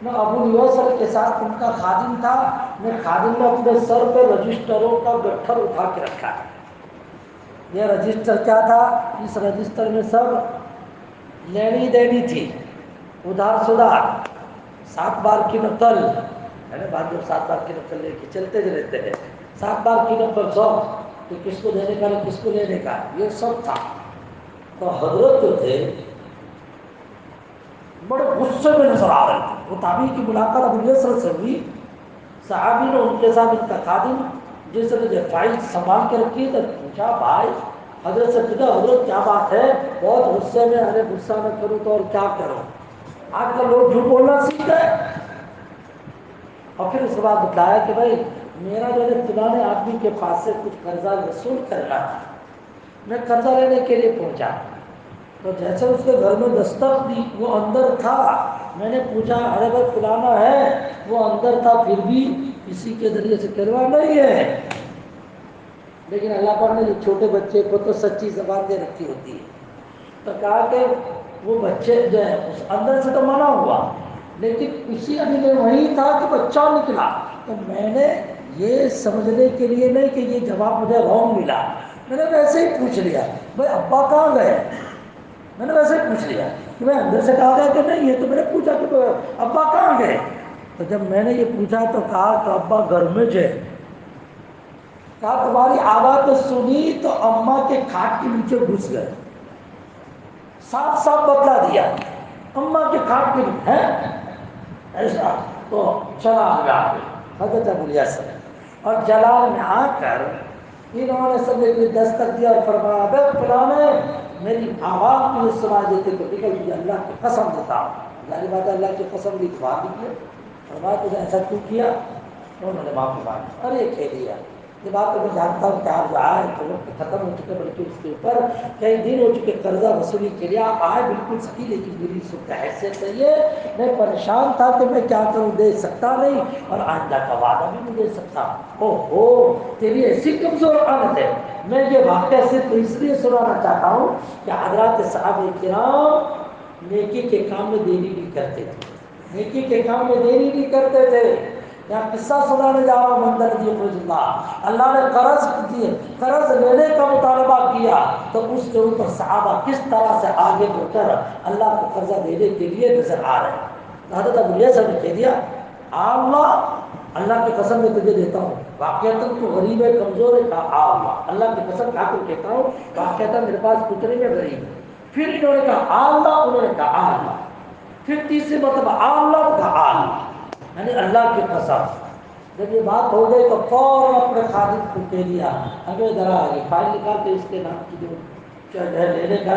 میں ابو الیسع کے ساتھ ان کا خادم تھا، میں خادم نے اپنے سر پہ رجسٹروں کا گٹھر اٹھا کے رکھا ہے۔ یہ رجسٹر کیا تھا؟ اس رجسٹر میں سب لینی دینی تھی، ادھار سدھار، 7 بار کی نقل ہے نا، بعد جب 7 بار کی نقل لے کے چلتے رہتے ہیں، 7 بار کی نقل سب کہ کس کو دینے کا کس کو لینے کا، یہ سب تھا۔ تو حضرت جو تھے بڑے غصے میں نظر آ رہے تھے۔ وہ تابعی کی ملاقات ابو الیسع سے ہوئی، صحابی نے ان کے ساتھ ان کا خادم جس نے جو فائل سنبھال کے رکھی تو پوچھا بھائی حضرت سے پوچھا حضرت کیا بات ہے، بہت غصے میں، ارے غصہ نہ کروں تو اور کیا کروں، آج کل لوگ جھوٹ بولنا سیکھ گئے۔ اور پھر اس کے بعد بتایا کہ بھائی میرا جو ہے فلاں آدمی کے پاس سے کچھ قرضہ وصول کرنا تھا، میں قرضہ لینے کے لیے پہنچا، تو جیسے اس کے گھر میں دستک دی وہ اندر تھا، میں نے پوچھا ارے بھائی فلانا ہے، وہ اندر تھا، پھر بھی کسی کے ذریعے سے کروا نہیں ہے، لیکن اللہ پاک نے جو چھوٹے بچے کو تو سچی زبان دے رکھی ہوتی ہے، تو کہا کہ وہ بچے جو ہے اس اندر سے تو منع ہوا، لیکن اسی ابھی میں وہیں تھا کہ بچہ نکلا، تو میں نے یہ سمجھنے کے لیے نہیں کہ یہ جواب مجھے رانگ ملا، میں نے ویسے ہی پوچھ لیا بھائی ابا کہاں گئے، میں نے ویسے ہی پوچھ لیا کہ میں اندر سے کہا گیا کہ نہیں ہے، تو میں نے پوچھا کہ ابا کہاں گئے، تو جب میں نے یہ پوچھا تو کہا کہ ابا گھر میں تھے، کہا تمہاری آواز سنی تو اماں کے کھاٹ کے نیچے گھس گئے، صاف صاف بدلا دیا، اماں کے کھاٹ کے نیچے ہے ایسا، تو چلا گیا حضرت ابو الیسع، اور جلال میں آ کر انہوں نے سب نے دستک دیا اور فرمایا بے فلانے میری آواز مجھے سنا دیتے تو نکل گیا، اللہ کی قسم دیتا ہوں، ظاہر بات ہے اللہ کی قسم لکھوا دیجیے، فرمایا تجھے ایسا کیوں کیا، انہوں نے معافی مانگی، ارے کہہ دیا یہ بات تو میں جانتا ہوں کہ آپ جو آئے تو وقت ختم ہو چکے، بلکہ اس کے اوپر کئی دن ہو چکے قرضہ وصولی کے لیے، آپ آئے بالکل صحیح، لیکن میری صورت حیثیت سے یہ میں پریشان تھا کہ میں کیا کروں، دے سکتا نہیں، اور آئندہ کا وعدہ بھی نہیں دے سکتا، او ہو تیری ایسی کمزور عادت ہے۔ میں یہ واقعہ صرف اس لیے سنانا چاہتا ہوں کہ حضرات صحابہ کرام نیکی کے کام میں دیری نہیں کرتے تھے، نیکی کے کام میں دیری نہیں کرتے تھے۔ یہاں قصہ سنانے جا رہا ہوں مندر جی اللہ نے قرض لینے کا مطالبہ کیا تو اس کے اوپر صحابہ کس طرح سے آگے بڑھ کر اللہ کو قرضہ دینے کے لیے نظر آ رہے ہیں۔ حضرت ابو الیسع نے کہہ دیا اللہ کی قسم میں تجھے دیتا ہوں، واقعتاً تو غریب ہے کمزور ہے، کہا اللہ کی قسم کھا کر کہتا ہوں واقعتاً میرے پاس کچھ نہیں ہے، غریب۔ پھر انہوں نے کہا اللہ، انہوں نے کہا اللہ، پھر تیسری مرتبہ اللہ، کہا اللہ، یعنی اللہ کی قسم۔ جب یہ بات ہو گئی تو فوراً اپنے خادم کو کہہ دیا اگر ذرا فائل نکال کے اس کے نام کی جو لینے کا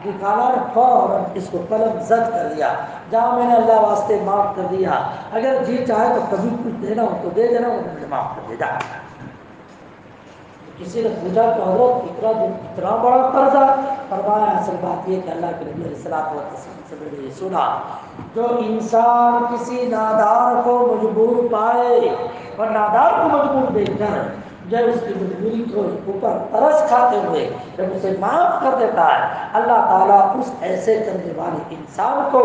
نکالا، فوراً اس کو قلم زد کر دیا، جہاں میں نے اللہ واسطے معاف کر دیا، اگر جی چاہے تو کبھی کچھ دینا ہو تو دے دینا، انہوں نے معاف کر دیا۔ کسی نے پوچھا کہ حضرت اتنا بڑا قرضہ؟ فرمایا اصل بات یہ کہ اللہ کے نبی علیہ الصلوۃ والتسلیم سے میں نے یہ سنا، جو انسان کسی نادار کو مجبور پائے اور نادار کو مجبور دیکھ کر جب اس کی مجبوری کو اوپر ترس کھاتے ہوئے جب اسے معاف کر دیتا ہے، اللہ تعالیٰ اس ایسے کرنے والے انسان کو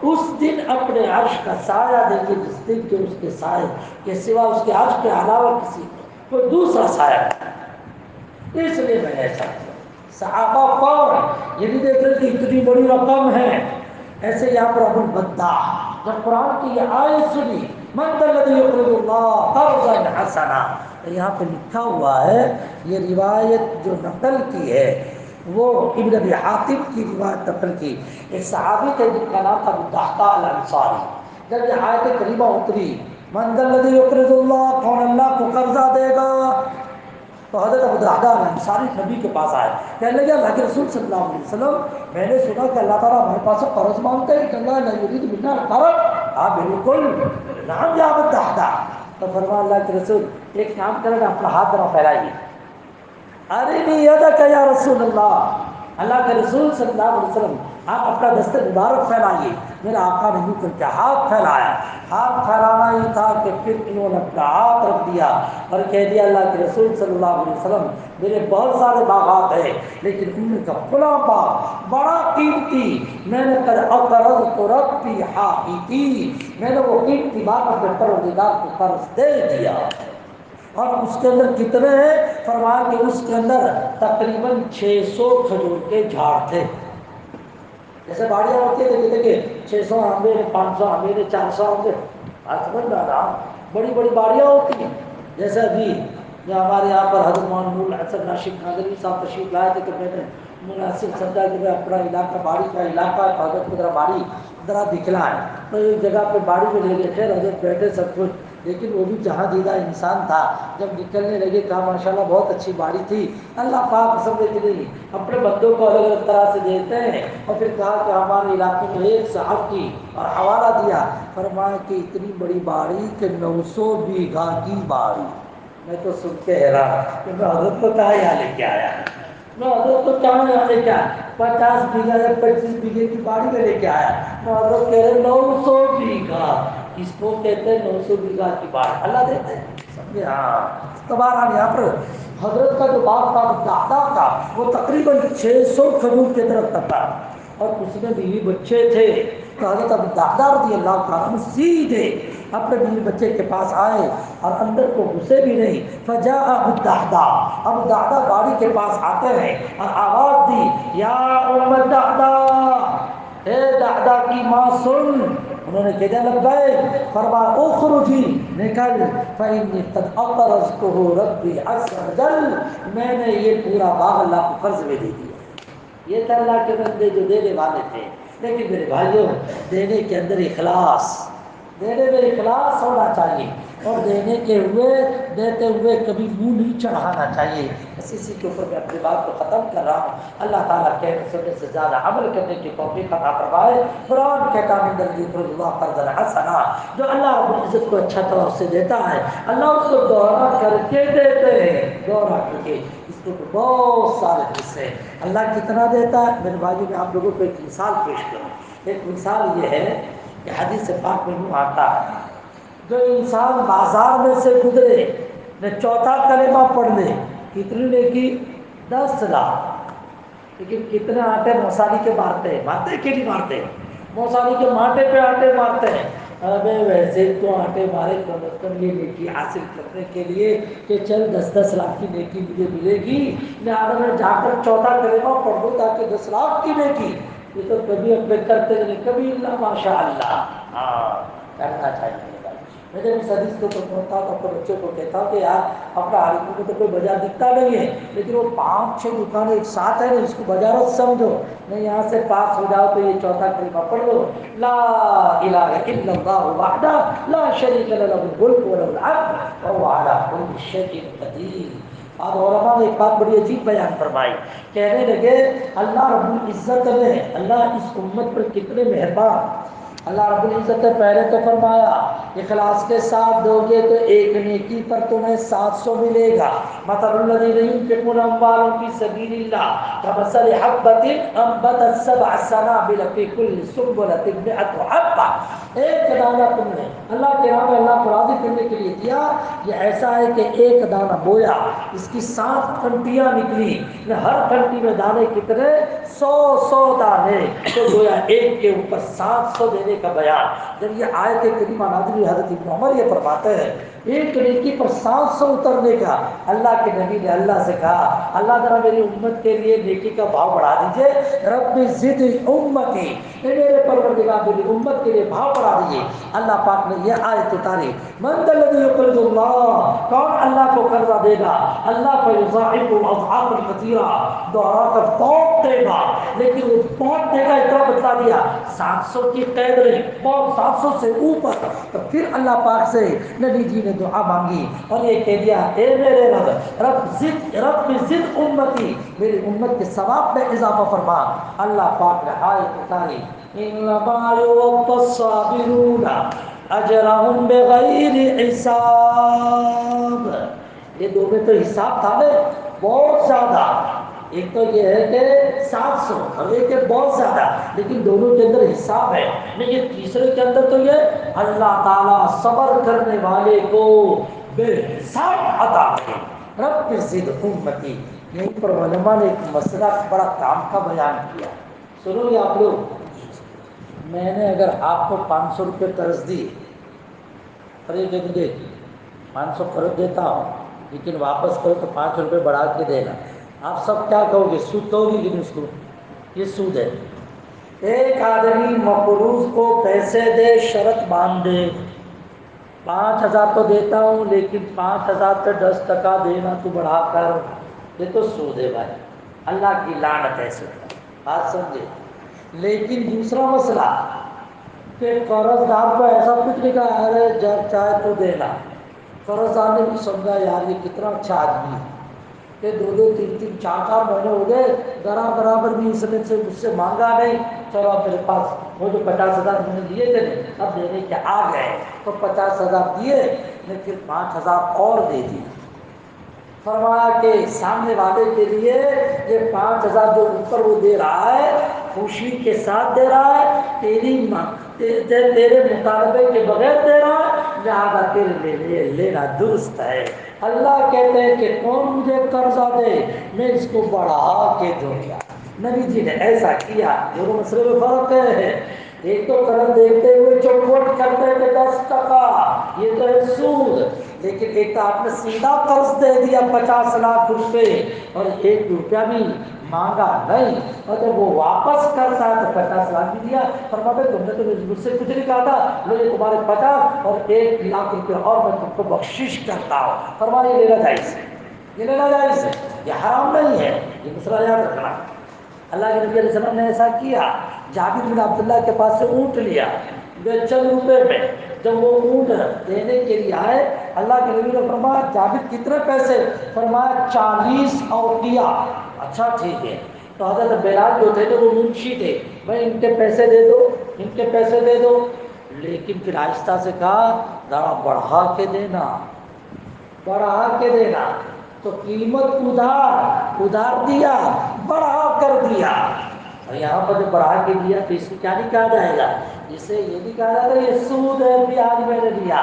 اس دن اپنے عرش کا سایہ دیں گے، جس دن کے اس کے سائے کے سوا اس کے عرش کے علاوہ کسی کو کوئی دوسرا سایہ نہیں۔ اس لیے میں نے ایسا کیا۔ صحابہ کون؟ یہ بھی دیکھ رہے کہ اتنی بڑی رقم ہے۔ ایسے یہاں پر ابو البدع جب قرآن کی یہ آیت سنی، من ذا الذی یقرض اللہ قرضا حسنا، تو یہاں پہ لکھا ہوا ہے، یہ روایت جو نقل کی ہے وہ ابن ابی حاتم کی روایت نقل کی، ایک صحابی تھے جن کا نام تھا ابو الدحداء الانصاری۔ جب یہ آیت کریمہ اتری، من ذا الذی یقرض اللہ، کون اللہ کو قرضہ دے گا، تو حضرت ابو الدحداء الانصاری نبی کے پاس آئے، کہنے لگے اللہ کے رسول صلی اللہ علیہ وسلم، میں نے سنا کہ اللہ تعالیٰ ہمارے پاس سے قرض مانگتے ہیں، کہ اللہ لا یرید منا القرض۔ ہاں بالکل، نعم یا ابو الدحداء۔ تو فرمایا اللہ کے رسول ایک کام کریں نا، اپنا ہاتھ ذرا پھیلائیے، ارنی یدک یا رسول اللہ، اللہ کے رسول صلی اللہ علیہ وسلم آپ اپنا دست مبارک پھیلائیے۔ میرا آقا نے یوں کر کے ہاتھ پھیلایا، ہاتھ پھیلانا ہی تھا کہ پھر انہوں نے اپنا ہاتھ رکھ دیا اور کہہ دیا اللہ کے رسول صلی اللہ علیہ وسلم، میرے بہت سارے باغات ہیں لیکن ان میں کا فلاں باغ بڑا قیمتی، میں نے قد اقرضت ربی حائطی، میں نے وہ قیمتی باغ اپنے پروردگار کو قرض دے دیا۔ اور اس کے اندر کتنے ہیں؟ فرمایا کہ اس کے اندر تقریباً 600 کھجور کے جھاڑ تھے۔ جیسے باڑیاں ہوتی ہیں دیکھیں 600 آمبے، 500 آمبے، 400 آمبے، آج سمجھ میں آ رہا، بڑی بڑی باڑیاں ہوتی ہیں۔ جیسے ابھی جو ہمارے یہاں پر حضرت محمود حسن ناشک ناظری صاحب تشریف لائے تھے کہ میں نے مناسب سمجھا کہ میں اپنا علاقہ باڑی کا علاقہ ہے، حضرت کو ذرا باڑی ذرا دکھلائیں، تو ایک جگہ پہ باڑی میں لے گئے تھے، حضرت بیٹھے سب کچھ، لیکن وہ بھی جہاں دیدہ انسان تھا، جب نکلنے لگے کہا ماشاءاللہ بہت اچھی باڑی تھی، اللہ پاک سمجھے کہ نہیں اپنے بندوں کو الگ الگ طرح سے دیتے ہیں، اور پھر کہا کہ ہمارے علاقے میں ایک صاحب کی اور حوالہ دیا، فرمایا کہ اتنی بڑی باڑی کہ 900 بیگھہ کی باڑی۔ میں تو سن کے حیران کہ میں حضرت کو کہاں یہاں لے کے آیا، میں حضرت کو کہاں یہاں لے کے آیا، 50 بیگھہ یا 25 بیگھے کی باڑی میں لے کے آیا، میں حضرت کہہ رہے 900 بیگھہ، اس کو کہتے ہیں 900 بیگھہ کی باڑی، اللہ دیتے ہیں، سمجھے؟ ہاں تبارہ یہاں پر حضرت کا جو باغ تھا دادا کا، وہ تقریباً 600 کھجور کے درخت تھا، اور اس میں بیوی بچے تھے، تو حضرت ابو الدحداء رضی اللہ تعالیٰ عنہ سیدھے اپنے بیوی بچے کے پاس آئے اور اندر کو گھسے بھی نہیں، فجاء ابو الدحداء، ابو الدحداء باڑی کے پاس آتے ہیں اور آواز دی، یا ام الدحداء، اے دحداء کی ماں سن، انہوں نے کہا لبیک، فرمایا اخرجی، نکل، فإنی قد اقرضته ربی عز وجل، میں نے یہ پورا باغ اللہ کو قرض میں دے دیا۔ یہ تھے اللہ کے بندے جو دینے والے تھے، لیکن میرے بھائیوں دینے کے اندر اخلاص، دینے میں اخلاص ہونا چاہیے، اور دیتے ہوئے کبھی منہ نہیں چڑھانا چاہیے۔ اسی کے اوپر میں اپنی بات کو ختم کر رہا ہوں۔ اللہ تعالیٰ کہنے سننے سے زیادہ عمل کرنے کی توفیق عطا فرمائے۔ قرآن کہتا ہے من الذی یقرض اللہ قرضا حسنا، جو اللہ رب العزت کو اچھا طور سے دیتا ہے اللہ اس کو دوہرا کر کے دیتے ہیں، دوہرا کر کے۔ اس کو بہت سارے قصے اللہ کتنا دیتا ہے میرے بھائی، میں آپ لوگوں کو ایک مثال پیش کروں۔ ایک مثال یہ ہے کہ حدیث پاک میں یوں آتا ہے، جو انسان بازار میں سے گزرے نے چوتھا کلمہ پڑھ لے، کتنی نیکی؟ 10 لاکھ۔ لیکن کتنے آٹے موسالی کے مارتے ہیں، مارتے کہ نہیں مارتے؟ موسالی کے مانٹے پہ آٹے مارتے ہیں۔ ابے ویسے تو آٹے مارے کم از کم یہ نیکی حاصل کرنے کے لیے کہ چل 10 لاکھ کی نیکی مجھے ملے گی، لہٰذا میں جا کر چوتھا کلمہ پڑھ دوں تاکہ 10 لاکھ کی نیکی۔ یہ تو کبھی اپنے کرتے نہیں، کبھی اللہ ماشاء اللہ، ہاں کرنا چاہیے۔ میں جب اس حدیث کو پڑھتا ہوں تو اپنے بچوں کو کہتا ہوں کہ یار اپنا حالت میں تو کوئی بازار دکھتا نہیں ہے، لیکن وہ 5-6 دکانیں ایک ساتھ ہیں، اس کو بازارت سمجھو، نہیں یہاں سے پاس ہو جاؤ تو یہ چوتھا کلمہ پڑھ لو، لا الہ الا اللہ وحدہ لا شریک لہ لہ الملک و لہ الحمد وہو علی کل شیء قدیر۔ اب علماء نے ایک بات بڑی عجیب بیان فرمائی، کہنے لگے اللہ رب العزت نے، اللہ اس امت پر کتنے مہربان۔ اللہ رب العزت نے پہلے تو فرمایا اخلاص کے ساتھ دو گے تو ایک نیکی پر تمہیں 700 ملے گا، مثل الذين ينفقون أموالهم في سبيل الله كمثل حبة أنبتت 7 سنابل في كل سنبلة 100 حبة. ایک دانہ تم نے اللہ کے راہ میں اللہ کو راضی کرنے کے لیے دیا، یہ ایسا ہے کہ ایک دانہ بویا، اس کی 7 پھنٹیاں نکلی، ہر پھنٹی میں دانے کتنے؟ 100 دانے، تو گویا ایک کے اوپر 700 دینے کا بیان. جب یہ آیت کریمہ نازل ہوئی، حضرت ابن عمر یہ فرماتے ہیں ایک نیکی پر 700 اترنے کا. اللہ کے نبی نے اللہ سے کہا اللہ ذرا میری امت کے لیے نیکی کا بھاؤ بڑھا دیجئے. رب زد امتی، میرے پروردگار میری امت کے لیے بھاؤ بڑھا دیجئے. اللہ پاک نے یہ آیت اتاری من ذا الذی یقرض اللہ، کون اللہ کو قرضہ دے گا؟ اللہ کو یضاعف اضعافا کثیرہ، دوہرا کر بہت دے گا. لیکن وہ بہت دے گا اتنا بتا دیا، 700 کی قید نہیں، بہت 700 سے اوپر. تو پھر اللہ پاک سے نبی جی نے دعا مانگی اور یہ کہہ دیا اے میرے رب زد امتی، میری امت کے ثواب میں اضافہ فرما. اللہ پاک نے آیت اتاری انما یوفی الصابرون اجرهم بغیر حساب. یہ دونوں تو حساب تھا نا بہت زیادہ، ایک تو یہ ہے کہ 700 اور ایک ہے بہت زیادہ، لیکن دونوں کے اندر حساب ہے. لیکن تیسرے کے اندر تو یہ اللہ تعالیٰ صبر کرنے والے کو بے حساب عطا کرے. رب زد امتی، یہیں پر علماء نے ایک مسئلہ بڑا کام کا بیان کیا. سنو گے آپ لوگ؟ میں نے اگر آپ کو 500 روپے قرض دی، ارے مجھے 500 قرض دیتا ہوں لیکن واپس کرو تو 5 روپے بڑھا کے دینا، آپ سب کیا کہو گے؟ سود کہو گے کہ اس کو یہ سود ہے. ایک آدمی مقروض کو پیسے دے، شرط باندھ دے 5000 تو دیتا ہوں لیکن 5000 پہ 10% دینا تو بڑھا کر، یہ تو سود ہے بھائی، اللہ کی لعنت ہے سود. بات سمجھے؟ لیکن دوسرا مسئلہ کہ قرض دار کو ایسا کچھ نہیں کہا ارے جب چاہے تو دینا. قرض دار نے بھی سمجھا یار یہ کتنا اچھا آدمی ہے کہ 2 3 4 مہینے ہو گئے برابر بھی اس نے سے مجھ سے مانگا نہیں، چلو اب میرے پاس وہ جو 50,000 میں نے دیے تھے اب دینے کے آ گئے، تو 50,000 دیے لیکن 5,000 اور دے دیے. فرمایا کہ سامنے والے کے لیے یہ 5,000 جو اوپر وہ دے رہا ہے خوشی کے ساتھ دے رہا ہے، تیرے مطالبے کے بغیر دے رہا ہے، لہٰذا تیرے لیے لینا درست ہے. اللہ کہتے ہیں کہ کون مجھے قرضہ دے میں اس کو بڑھا کے دوں گا. نبی جی نے ایسا کیا. دونوں مسئلے میں فرق ہے. ایک تو قرض دیتے ہوئے چوکھٹ کرتے کہ 10%، یہ تو ہے سود. لیکن ایک تو آپ نے سیدھا قرض دے دیا 50 لاکھ روپے اور 1 روپیہ بھی مانگا نہیں، اور جب وہ واپس کرتا ہے تو 50 لاکھ بھی دیا. فرماتے تم نے تو مجھ سے کچھ نہیں کہا تھا، لو یہ تمہارے 50 اور 1 لاکھ روپے اور میں تم کو بخشش کرتا ہوں. فرمایا یہ لینا جائز ہے، یہ لینا جائز ہے، یہ حرام نہیں ہے. یہ مسئلہ یاد رکھنا. اللہ کے نبی علیہ السلام نے ایسا کیا. جابر بن عبداللہ کے پاس سے اونٹ لیا چند روپے میں. جب وہ اونٹ دینے کے لیے آئے اللہ کے نبی نے فرمایا جابر کتنے پیسے؟ فرمایا 40 اوقیہ. اچھا ٹھیک ہے. تو حضرت بلال جو تھے وہ منشی تھے، بھائی ان کے پیسے دے دو، ان کے پیسے دے دو. لیکن پھر آہستہ سے کہا ذرا بڑھا کے دینا، بڑھا کے دینا. تو قیمت ادھار دیا، بڑھا کر دیا. اور یہاں پر جو بڑھا کے دیا تو اس کو کیا نہیں کہا جائے گا؟ اسے یہ نہیں کہا جائے گا یہ سود ہے بیاج میں نے دیا،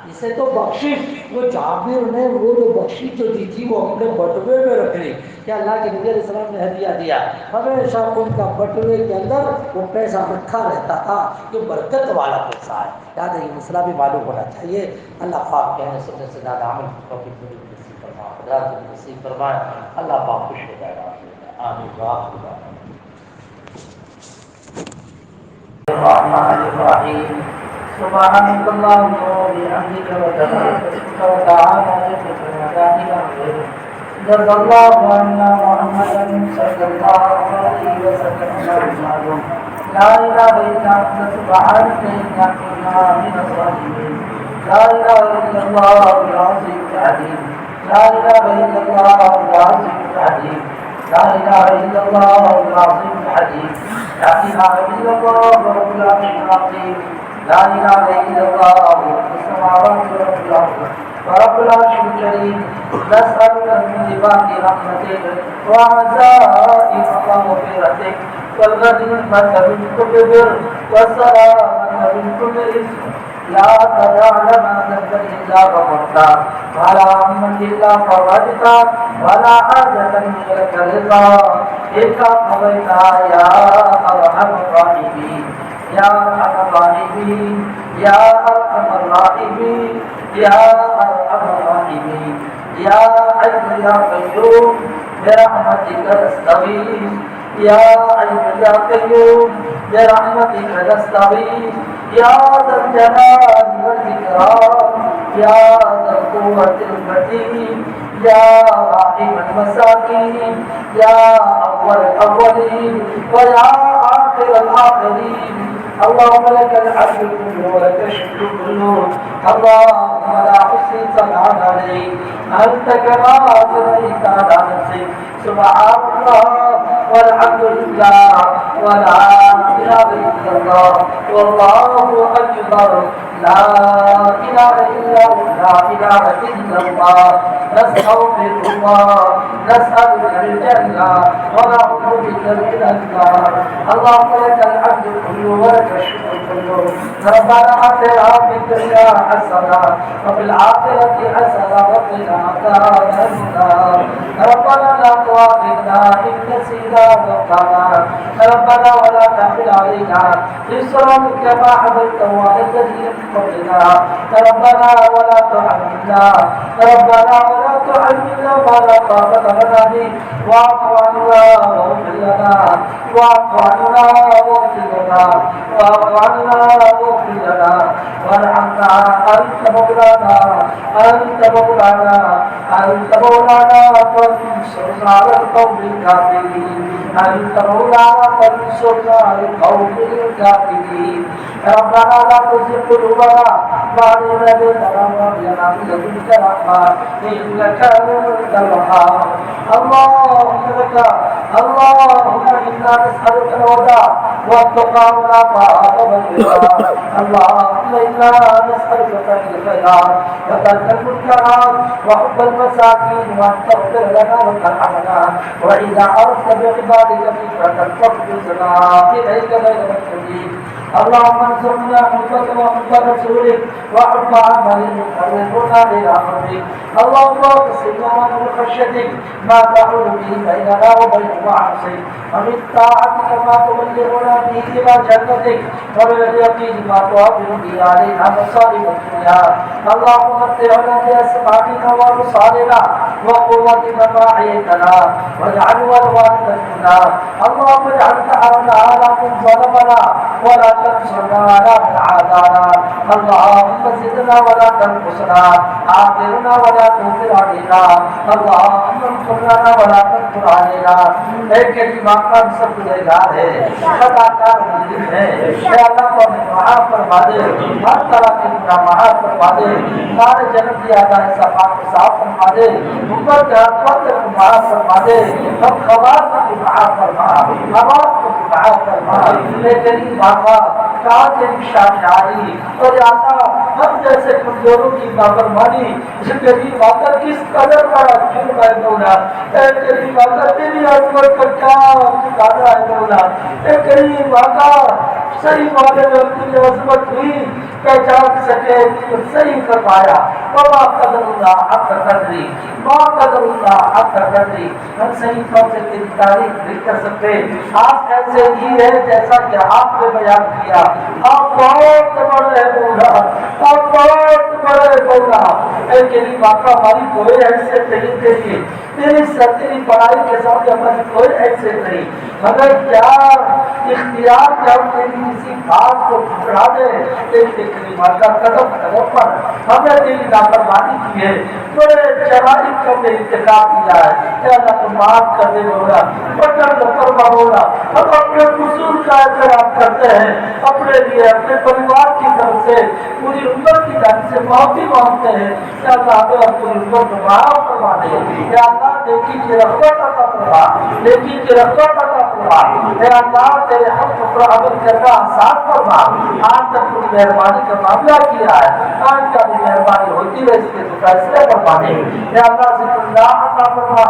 اسے تو بخشش. وہ جابر نے وہ جو بخشش جو دی تھی وہ اپنے بٹوے میں رکھ لی کہ اللہ کے نبی علیہ السلام نے ہدیہ دیا. ہمیشہ ان کا بٹوے کے اندر وہ پیسہ رکھا رہتا تھا، جو برکت والا پیسہ ہے. یاد ہے یہ مسئلہ بھی معلوم ہونا چاہیے. اللہ پاک کہنے سننے سے زیادہ عمل توفیق نصیب فرمائے، خدا نصیب فرمائے. اللہ پاک خوش ہو جائے گا. آمین. الرحمن الرحیم. سبحانك اللهم وبحمدك وتبارك وتعالى جدك جزا الله عنا محمدا صلى الله عليه وسلم. لا اله الا انت سبحانك انا كنا من الظالمين. لا اله الا الله العظيم الحليم. لا اله الا الله العظيم الحليم. لا اله الا الله العظيم الحليم. لا اله الا الله رب العالمين العظيم. لا اله الا الله رب السماوات ورب الارض رب العرش الكريم نسألك من لباس رحمتك وعزائم مغفرتك والغنيمة من كل بر والسلامة من كل إثم لا تدع لنا ذنبا إلا غفرته ولا هما إلا فرجته ولا حاجة لك رضا إلا قضيتها يا أرحم الراحمين يا أرحم الراحمين يا أرحم الراحمين يا أرحم الراحمين يا حي يا قيوم برحمتك نستغيث يا حي يا قيوم برحمتك نستغيث يا ذا الجلال والإكرام يا ذا القوة المتين يا راحم المساكين يا أول الأولين ويا آخر الآخرين اللهم لك الحمد كله ولك الشكر كله اللهم لا أحصي ثناء عليك أنت كما أثنيت على نفسك سبحان الله والحمد لله ولا إله إلا الله والله أكبر لا إله إلا الله نستغفر الله نسألك الجنة ونعوذ بك من النار اللهم لك الحمد كله ولك الشكر كله ربنا آتنا في الدنيا حسنة وفي الآخرة حسنة وقنا عذاب النار ربنا لا تؤاخذنا إن نسينا وأخطأنا ربنا ولا تحمل علينا إصرا كما حملته على الذين من قبلنا ربنا ولا تحملنا ربنا ولا تحملنا ما لا طاقة لنا به واعف عنا واغفر لنا واعف عنا واغفر لنا واعف عنا واغفر لنا وارحمنا أنت مولانا أنت مولانا أنت مولانا فانصرنا على القوم الكافرين أنت مولانا فانصرنا على القوم الكافرين ربنا لا تزغ قلوبنا بعد إذ هديتنا وهب لنا من لدنك رحمة إنك أنت الوهاب اللهم إنا نسألك الهدى والتقى والعفاف والغنى اللهم إنا نسألك فعل الخيرات وترك المنكرات وحب المساكين وأن تغفر لنا وترحمنا وإذا أردت بعبادك فتنة فاقبضنا إليك غير مفتونين اللهم انصرنا حبك وحب رسولك وحب عمل يقربنا إلى أمرك اللهم اقسم لنا من خشيتك ما تحول به بيننا وبين معاصيك ومن طاعتك ما تبلغنا به إلى جنتك ومن اليقين ما تهون به علينا مصائب الدنيا اللهم متعنا بأسماعنا وأبصارنا وقوتنا ما أحييتنا واجعله الوارث منا اللهم اجعل ثأرنا على من ظلمنا ولا تنصرنا على من عادانا اللهم زدنا ولا تنقصنا آثرنا ولا تؤثر علينا اللهم انصر لنا ولا تنصر علينا ایک کریم آقا ہم سب گنہگار ہے خطا کار مجرم ہے اے اللہ کو ہمیں معاف فرما دے ہر طرح کے گناہ معاف فرما دے سارے جنم کی آدھا حصہ پاک کو صاف فرما دے اوپر کے ہاتھ کو معاف فرما دے ہم خواب کو معاف فرما خواب کو معاف فرما اے کریم آقا کہاں تیری شان آئی اور آقا ہم جیسے کمزوروں کی نافرمانی اس کریم آقا کس قدر بڑا جرم ہے مولا اے کریم آقا تیری عظمت کا کیا ٹھکانا ہے مولا اے کریم آقا صحیح معنی میں اپنی عظمت ہوئی پہچان سکے صحیح کر پایا وما قدر اللہ حق قدری ما قدر اللہ حق قدری ہم صحیح طور سے تیری تعریف نہیں کر سکتے آپ ایسے ہی ہے جیسا کہ آپ نے بیان کیا آپ بہت بڑے مولا آپ بہت بڑے مولا اے کریم آقا ہماری کوئی حیثیت نہیں تیری تیری تیری بڑائی کے ساتھ ہماری کوئی حیثیت نہیں مگر کیا اختیار کیا تیری کسی بات کو پکڑا دے تیری کریم آقا قدم قدم پر ہم نے تیری نافرمانی کی ہے بڑے جرائم کا ہم نے ارتکاب کیا ہے اے اللہ تو معاف کر دے مولا بٹن فرما مولا ہم اپنے قصور کا اعتراف کرتے ہیں اپنے لیے اپنے پریوار کی طرف سے پوری امت کی جانب سے معافی مانگتے ہیں اے اللہ ہمیں اپنی امت کو معاف فرما دے اے اللہ نیکی کی رغبت عطا فرما نیکی کی رغبت عطا فرما فرما، اے اللہ تیرے حق پر عمل کرنا آسان فرما۔ آج تک تو مہربانی کا معاملہ کیا ہے، آج کا بھی مہربانی ہوتی ہے، اس کے تو فیصلے فرما دے۔ اے اللہ ذکر اللہ عطا فرما،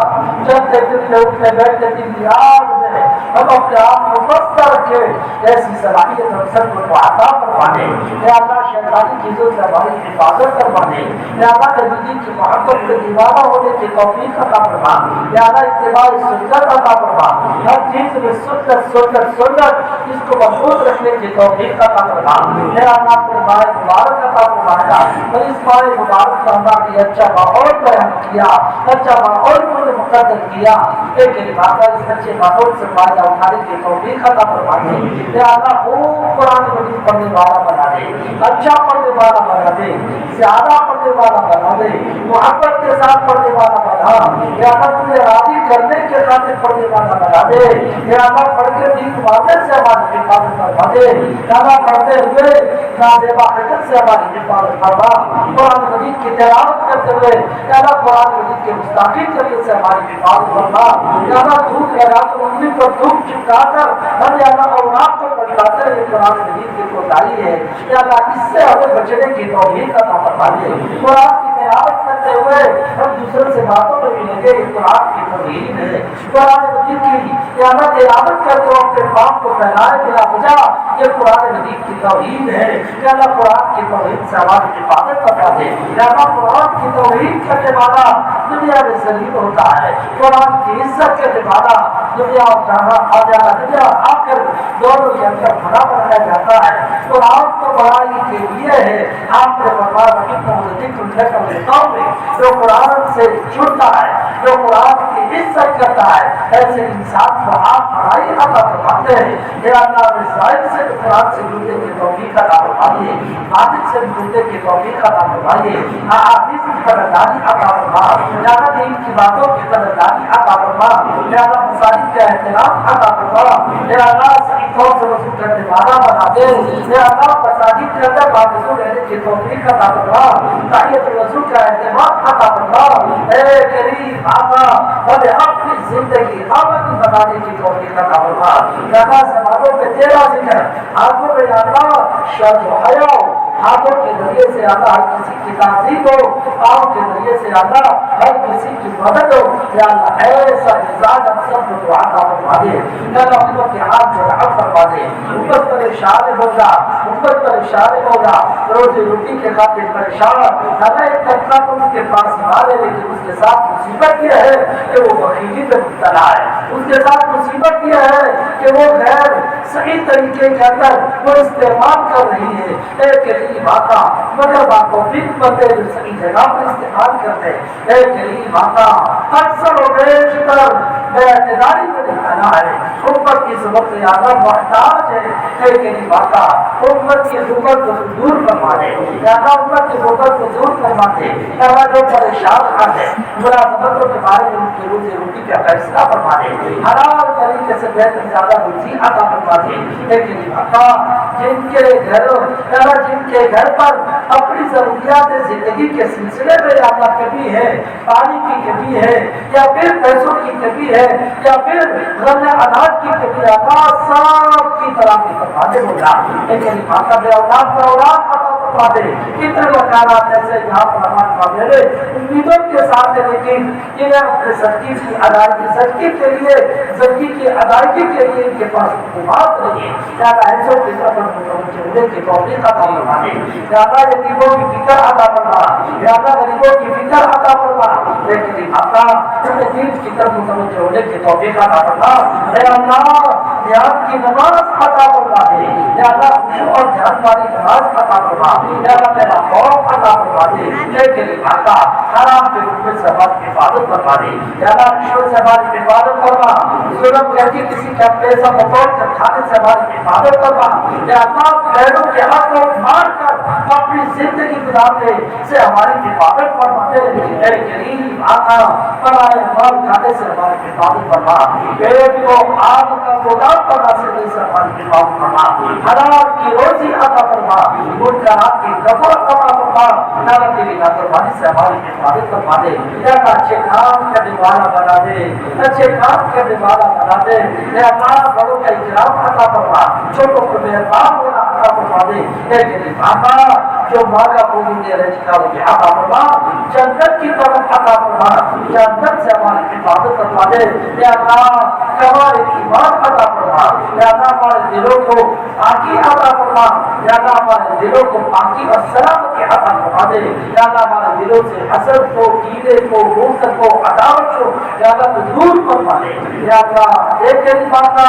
چلتے پھرتے اٹھتے بیٹھتے دن یاد میں ہم اپنے آپ کو مست رکھے، ایسی صلاحیت ہم سب کو عطا فرما دے۔ اے اللہ شیطانی چیزوں سے ہماری حفاظت فرما دے۔ اے اللہ نبی کی محبت کے دیوانہ ہونے کی توفیق عطا فرما۔ اے اللہ اتباع سنت عطا فرما، ہر چیز میں سنت سنت سنت اس کو محفوظ رکھنے کی توفیق عطا فرما۔ اے اللہ اپنے ماہ مبارک عطا فرمایا، اور اس ماہ مبارک کا اللہ کی اچھا ماحول بیان کیا، اچھا ماحول کو مقدر کیا، ایک بات اس اچھے ماحول سے فائدہ اٹھانے کی توفیق عطا فرما دے۔ اے اللہ خوب قرآن مجید پڑھنے والا بنا دے، اچھا پڑھنے والا بنا دے، زیادہ پڑھنے والا بنا دے، محبت کے ساتھ پڑھنے والا بنا، یا اللہ تجھے راضی کرنے کے خاطر پڑھنے والا بنا دے۔ یا اللہ پڑھ کے دین واضح سے ہماری حفاظت فرما دے۔ یا اللہ پڑھتے ہوئے نازیبا حرکت سے ہماری حفاظت فرما، قرآن مجید کی تلاوت کرتے ہوئے یا اللہ قرآن مجید کے مستقل طریقے سے ہماری حفاظت فرما۔ یا اللہ دھوپ لگا کر انگلی پر دھوپ چپکا کر ہم یا اللہ اولاد کو پڑھاتے ہیں، یہ قرآن مجید کی کوتاہی ہے، یا اللہ اس سے ہمیں بچنے کی توفیق عطا فرما دے۔ قرآن کی تلاوت کرتے ہوئے ہم دوسرے سے باتوں میں بھی لگے، یہ قرآن کی توحید ہے۔ قرآن مجید کی یا اللہ تلاوت کرتے ہوئے اپنے پاپ کو پھیلائے بلا وجہ، یہ قرآن مجید کی توحید ہے۔ یا اللہ قرآن کی توحید سے ہماری حفاظت فرما دے۔ یا اللہ قرآن کی توحید کرنے والا دنیا میں ذلیل ہوتا ہے، قرآن کی عزت کرنے والا دنیا اور جانا آ جانا دنیا آ کر دونوں کے اندر بڑا بنایا جاتا ہے۔ قرآن تو بڑائی کے لیے ہے، آپ نے فرمایا جو قرآن سے جڑتا ہے، جو قرآن کی عزت کرتا ہے، ایسے انسان کو آپ بڑائی عطا فرماتے ہیں۔ یا اللہ رسائل سے قرآن سے جڑنے کی توفیق عطا فرمائیے، عادت سے جڑنے کی توفیق عطا فرمائیے، احادیث کی قدردانی عطا فرما، یا اللہ دین کی باتوں کی قدردانی عطا فرما، یا اللہ مساجد کا احترام عطا فرما، یا اللہ صحیح طور سے وضو کرنے والا بنا دے، یا اللہ مساجد کے اندر باوضو رہنے کی توفیق عطا فرما، تحیت الوضو کا اہتمام عطا فرما۔ اے کریم آقا ہمیں اپنی زندگی آبادی بنانے کی توفیق عطا فرما۔ یا اللہ زبانوں پہ تیرا ذکر، آنکھوں پہ یا اللہ شرم و حیا، ہاتھوں کے ذریعے سے اللہ ہر کسی کی تعظیم ہو، پاؤں کے ذریعے سے اللہ ہر کسی کی مدد ہو۔ یا اللہ ایسا مزاج ہم سب کو دعا عطا فرما دے۔ یا اللہ امت کے ہاتھ جو رحم فرما دے، امت پریشان ہوگا، امت پریشان ہوگا، روزی روٹی کے خاطر پریشان، اللہ ایک طبقہ تو اس کے پاس مال ہے لیکن اس کے ساتھ مصیبت یہ ہے کہ وہ بخیلی میں مبتلا ہے، اس کے ساتھ مصیبت یہ ہے کہ وہ غیر صحیح طریقے کے اندر وہ استعمال کر رہی ہے۔ اے کریم آقا مگر توفیق بندے جو صحیح جگہ پر استعمال کرتے، اے کریم آقا اکثر و بیشتر بے اعتدالی میں دکھانا ہے، امت کی سبق زیادہ محتاج ہے۔ اے کریم آقا امت کی غربت کو دور فرما دے، یا اللہ امت کی غربت کو دور فرما دے، یا اللہ جو پریشان ہے ملازمتوں کے بارے میں ان کی روزی روٹی کا فیصلہ فرما دے، حلال طریقے سے بہتر زیادہ روزی عطا فرما دے۔ اے کریم آقا جن کے گھر پر اپنی ضروریات زندگی کے سلسلے میں یا اللہ کمی ہے، پانی کی کمی ہے یا پھر پیسوں کی کمی ہے یا پھر غلہ اناج کی کمی ہے، سب کی طرح کی فرما دے ہوگا۔ لیکن ماتا بے اولاد کا اولاد عطا فرما دے۔ کتنے مکانات ایسے جہاں پر ہمارے معاملے امیدوں کے ساتھ ہے لیکن انہیں اپنے زندگی کی ادائیگی کی ادائیگی کے لیے ان کے پاس حکومات نہیں ہے۔ یا ایسوں کی طرف متوجہ کی توفیق عطا فرما دے، یا اللہ یتیموں کی فکر عطا فرما، یا اللہ غریبوں کی فکر عطا فرما، لیکن آقا اپنے دین کی طرف متوجہ ہونے کی توفیق عطا فرما۔ اے اللہ دھیان کی نماز عطا فرما دے، یا اللہ خشوع اور دھیان والی نماز عطا فرما، یا اللہ تیرا خوف عطا فرما دے، لیکن آقا حرام کے روپے سے ہماری حفاظت فرما دے، یا اللہ رشوت سے ہماری حفاظت فرما، ظلم کر کے کسی کا پیسہ بطور کر کھانے سے ہماری حفاظت فرما، یا اللہ غیروں کے حق کو مار کر اپنی زندگی گزارنے سے ہماری حفاظت فرما دے۔ اے کریم آقا فرمائے مال کھانے سے ہماری حفاظت فرما، پیٹ کو آگ کا گودام بنانے سے ہماری حفاظت فرما، حلال کی روزی عطا فرما، منکرات کی دفع عطا فرما، اللہ تیری نافرمانی سے ہماری حفاظت فرما دے، یا اللہ اچھے کام کرنے والا بنا دے، اچھے کام کرنے والا بنا دے، یا اللہ بڑوں کا اکرام عطا فرما، چھوٹوں کو مہربان ہونا عطا فرما دے، اے میری آقا جو مانگا وہ بھی دے رہے کا وہ عطا فرما، جنت کی طرف عطا فرما، جنت سے ہماری حفاظت فرما دے، یا اللہ ہمارے ایمان عطا فرما، یا اللہ ہمارے دلوں کو پاکی عطا فرما، یا اللہ ہمارے دلوں کو پاکی اور سلامتی عطا فرما دے، یا اللہ ہمارے دلوں سے حسد کو، کینے کو، غصہ کو، عداوت کو یا اللہ تو دور فرما دے، یا اللہ ایک بات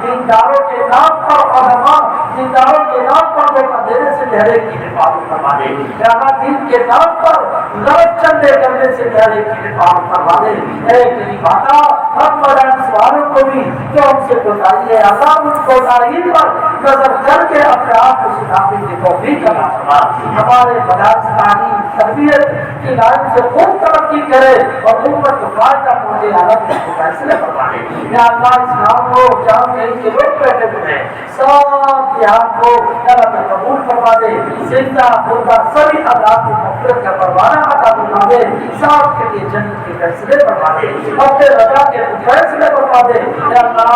دینداروں کے نام پر علماء دینداروں کے نام پر دھوکہ دینے سے چہرے کی حفاظت فرما دے، یا اللہ دین کے نام پر غلط چندے کرنے سے چہرے کی حفاظت فرما دے، اے میری ماتا ہم مدان سوالوں کو بھی جو ہم سے کوتاہی ہے اللہ ان کوتاہی پر نظر کر کے اپنے آپ کو سدھارنے کی توفیق عطا فرما، ہمارے مدارس تعلیم تربیت کی لائن سے خوب ترقی کرے اور امت کو فائدہ پہنچے، اللہ اس کو فیصلے فرما دے، یا اللہ اس نام کو جہاں کہیں کے لوگ بیٹھے ہوئے ہیں سب یہاں کو اللہ میں قبول فرما دے، زندہ مردہ سبھی آداب کو مغفرت کا پروانہ عطا فرما دے، سب کے لیے جنت کے فیصلے فرما دے، اپنے رضا کے فیصلے فرما دے، یا اللہ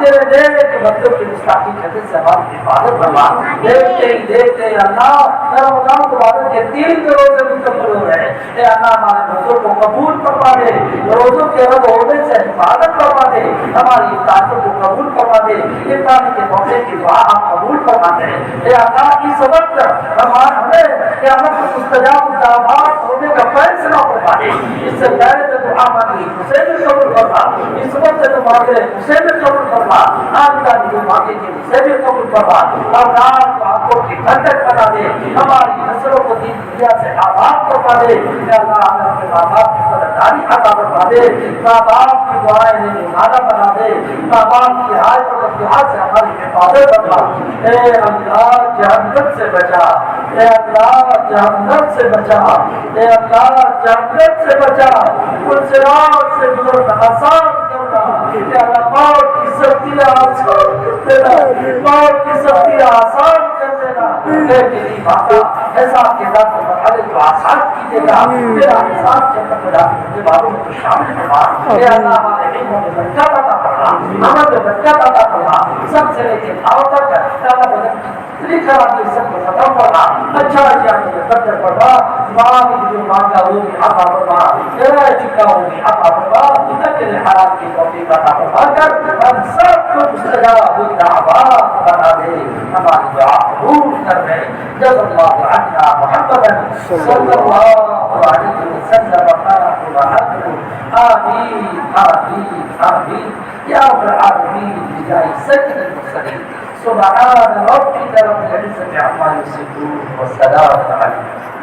تیرے نیک بندوں کی مستقی قدر سے ہماری حفاظت فرما، دیکھتے ہی دیکھتے اللہ رمضان مبارک کے 3 روزے مکمل ہو رہے ہیں، اے اللہ ہمارے روزوں کو قبول فرما دے، روزوں کے رد ہونے سے حفاظت فرما دے، ہماری افطاروں کو قبول فرما دے، افطار کے موقع کی دعا آپ قبول فرما دے، اے اللہ اس وقت ہمیں قیامت کو مستجاب دعوات ہونے کا فیصلہ فرما دے، اس سے پہلے تو دعا مانگی اسے بھی قبول فرما، اس وقت تو مانگے اسے بھی قبول فرما، آج کا جو مانگے گے اسے بھی قبول فرما، اور رات کو آنکھوں کی ٹھنڈک بنا دے، ہماری نسلوں کو دین دنیا سے آباد فرما دے، اے اللہ ہمیں اپنے ماں باپ کی قدردانی عطا فرما دے، ماں باپ کی دعائیں نمایاں بنا دے، ماں باپ کی حاجت اور دعا سے ہماری حفاظت فرما، اے اللہ جہنم سے بچا، اے اللہ جہنم سے بچا، اے اللہ جہنم سے بچا، ان صراط سے گزرنا آسان کرنا، اے اللہ موت کی سختیاں آسان کر دینا، موت کی سختیاں آسان کر دینا، اے میری ماتا ایسا کے دن مرحلے کو آسان کیجیے گا، میرا حساب جنت میں داخل ہونے والوں کو شامل فرما، اے اللہ ہمارے علموں میں برکت عطا فرما، عمل میں برکت عطا فرما، سب سے لے کے بھاؤ تک اللہ بدن خرابی سب کو ختم فرما، اچھا قدر فرما، ماں کی جو مانگا وہ بھی عطا فرما، تیرا چکا وہ بھی عطا فرما، تیرے حالات کی توفیق عطا فرما کر ہم سب کو مستجاب الدعوات بنا دے، ہماری دعا قبول کر دے، جزا اللہ عنا محمدا صلی اللہ علیہ وسلم آمین آمین آمین یا رب العالمین بجاہ سید المرسلین سبحان ربک رب العزة عما یصفون والسلام علیکم.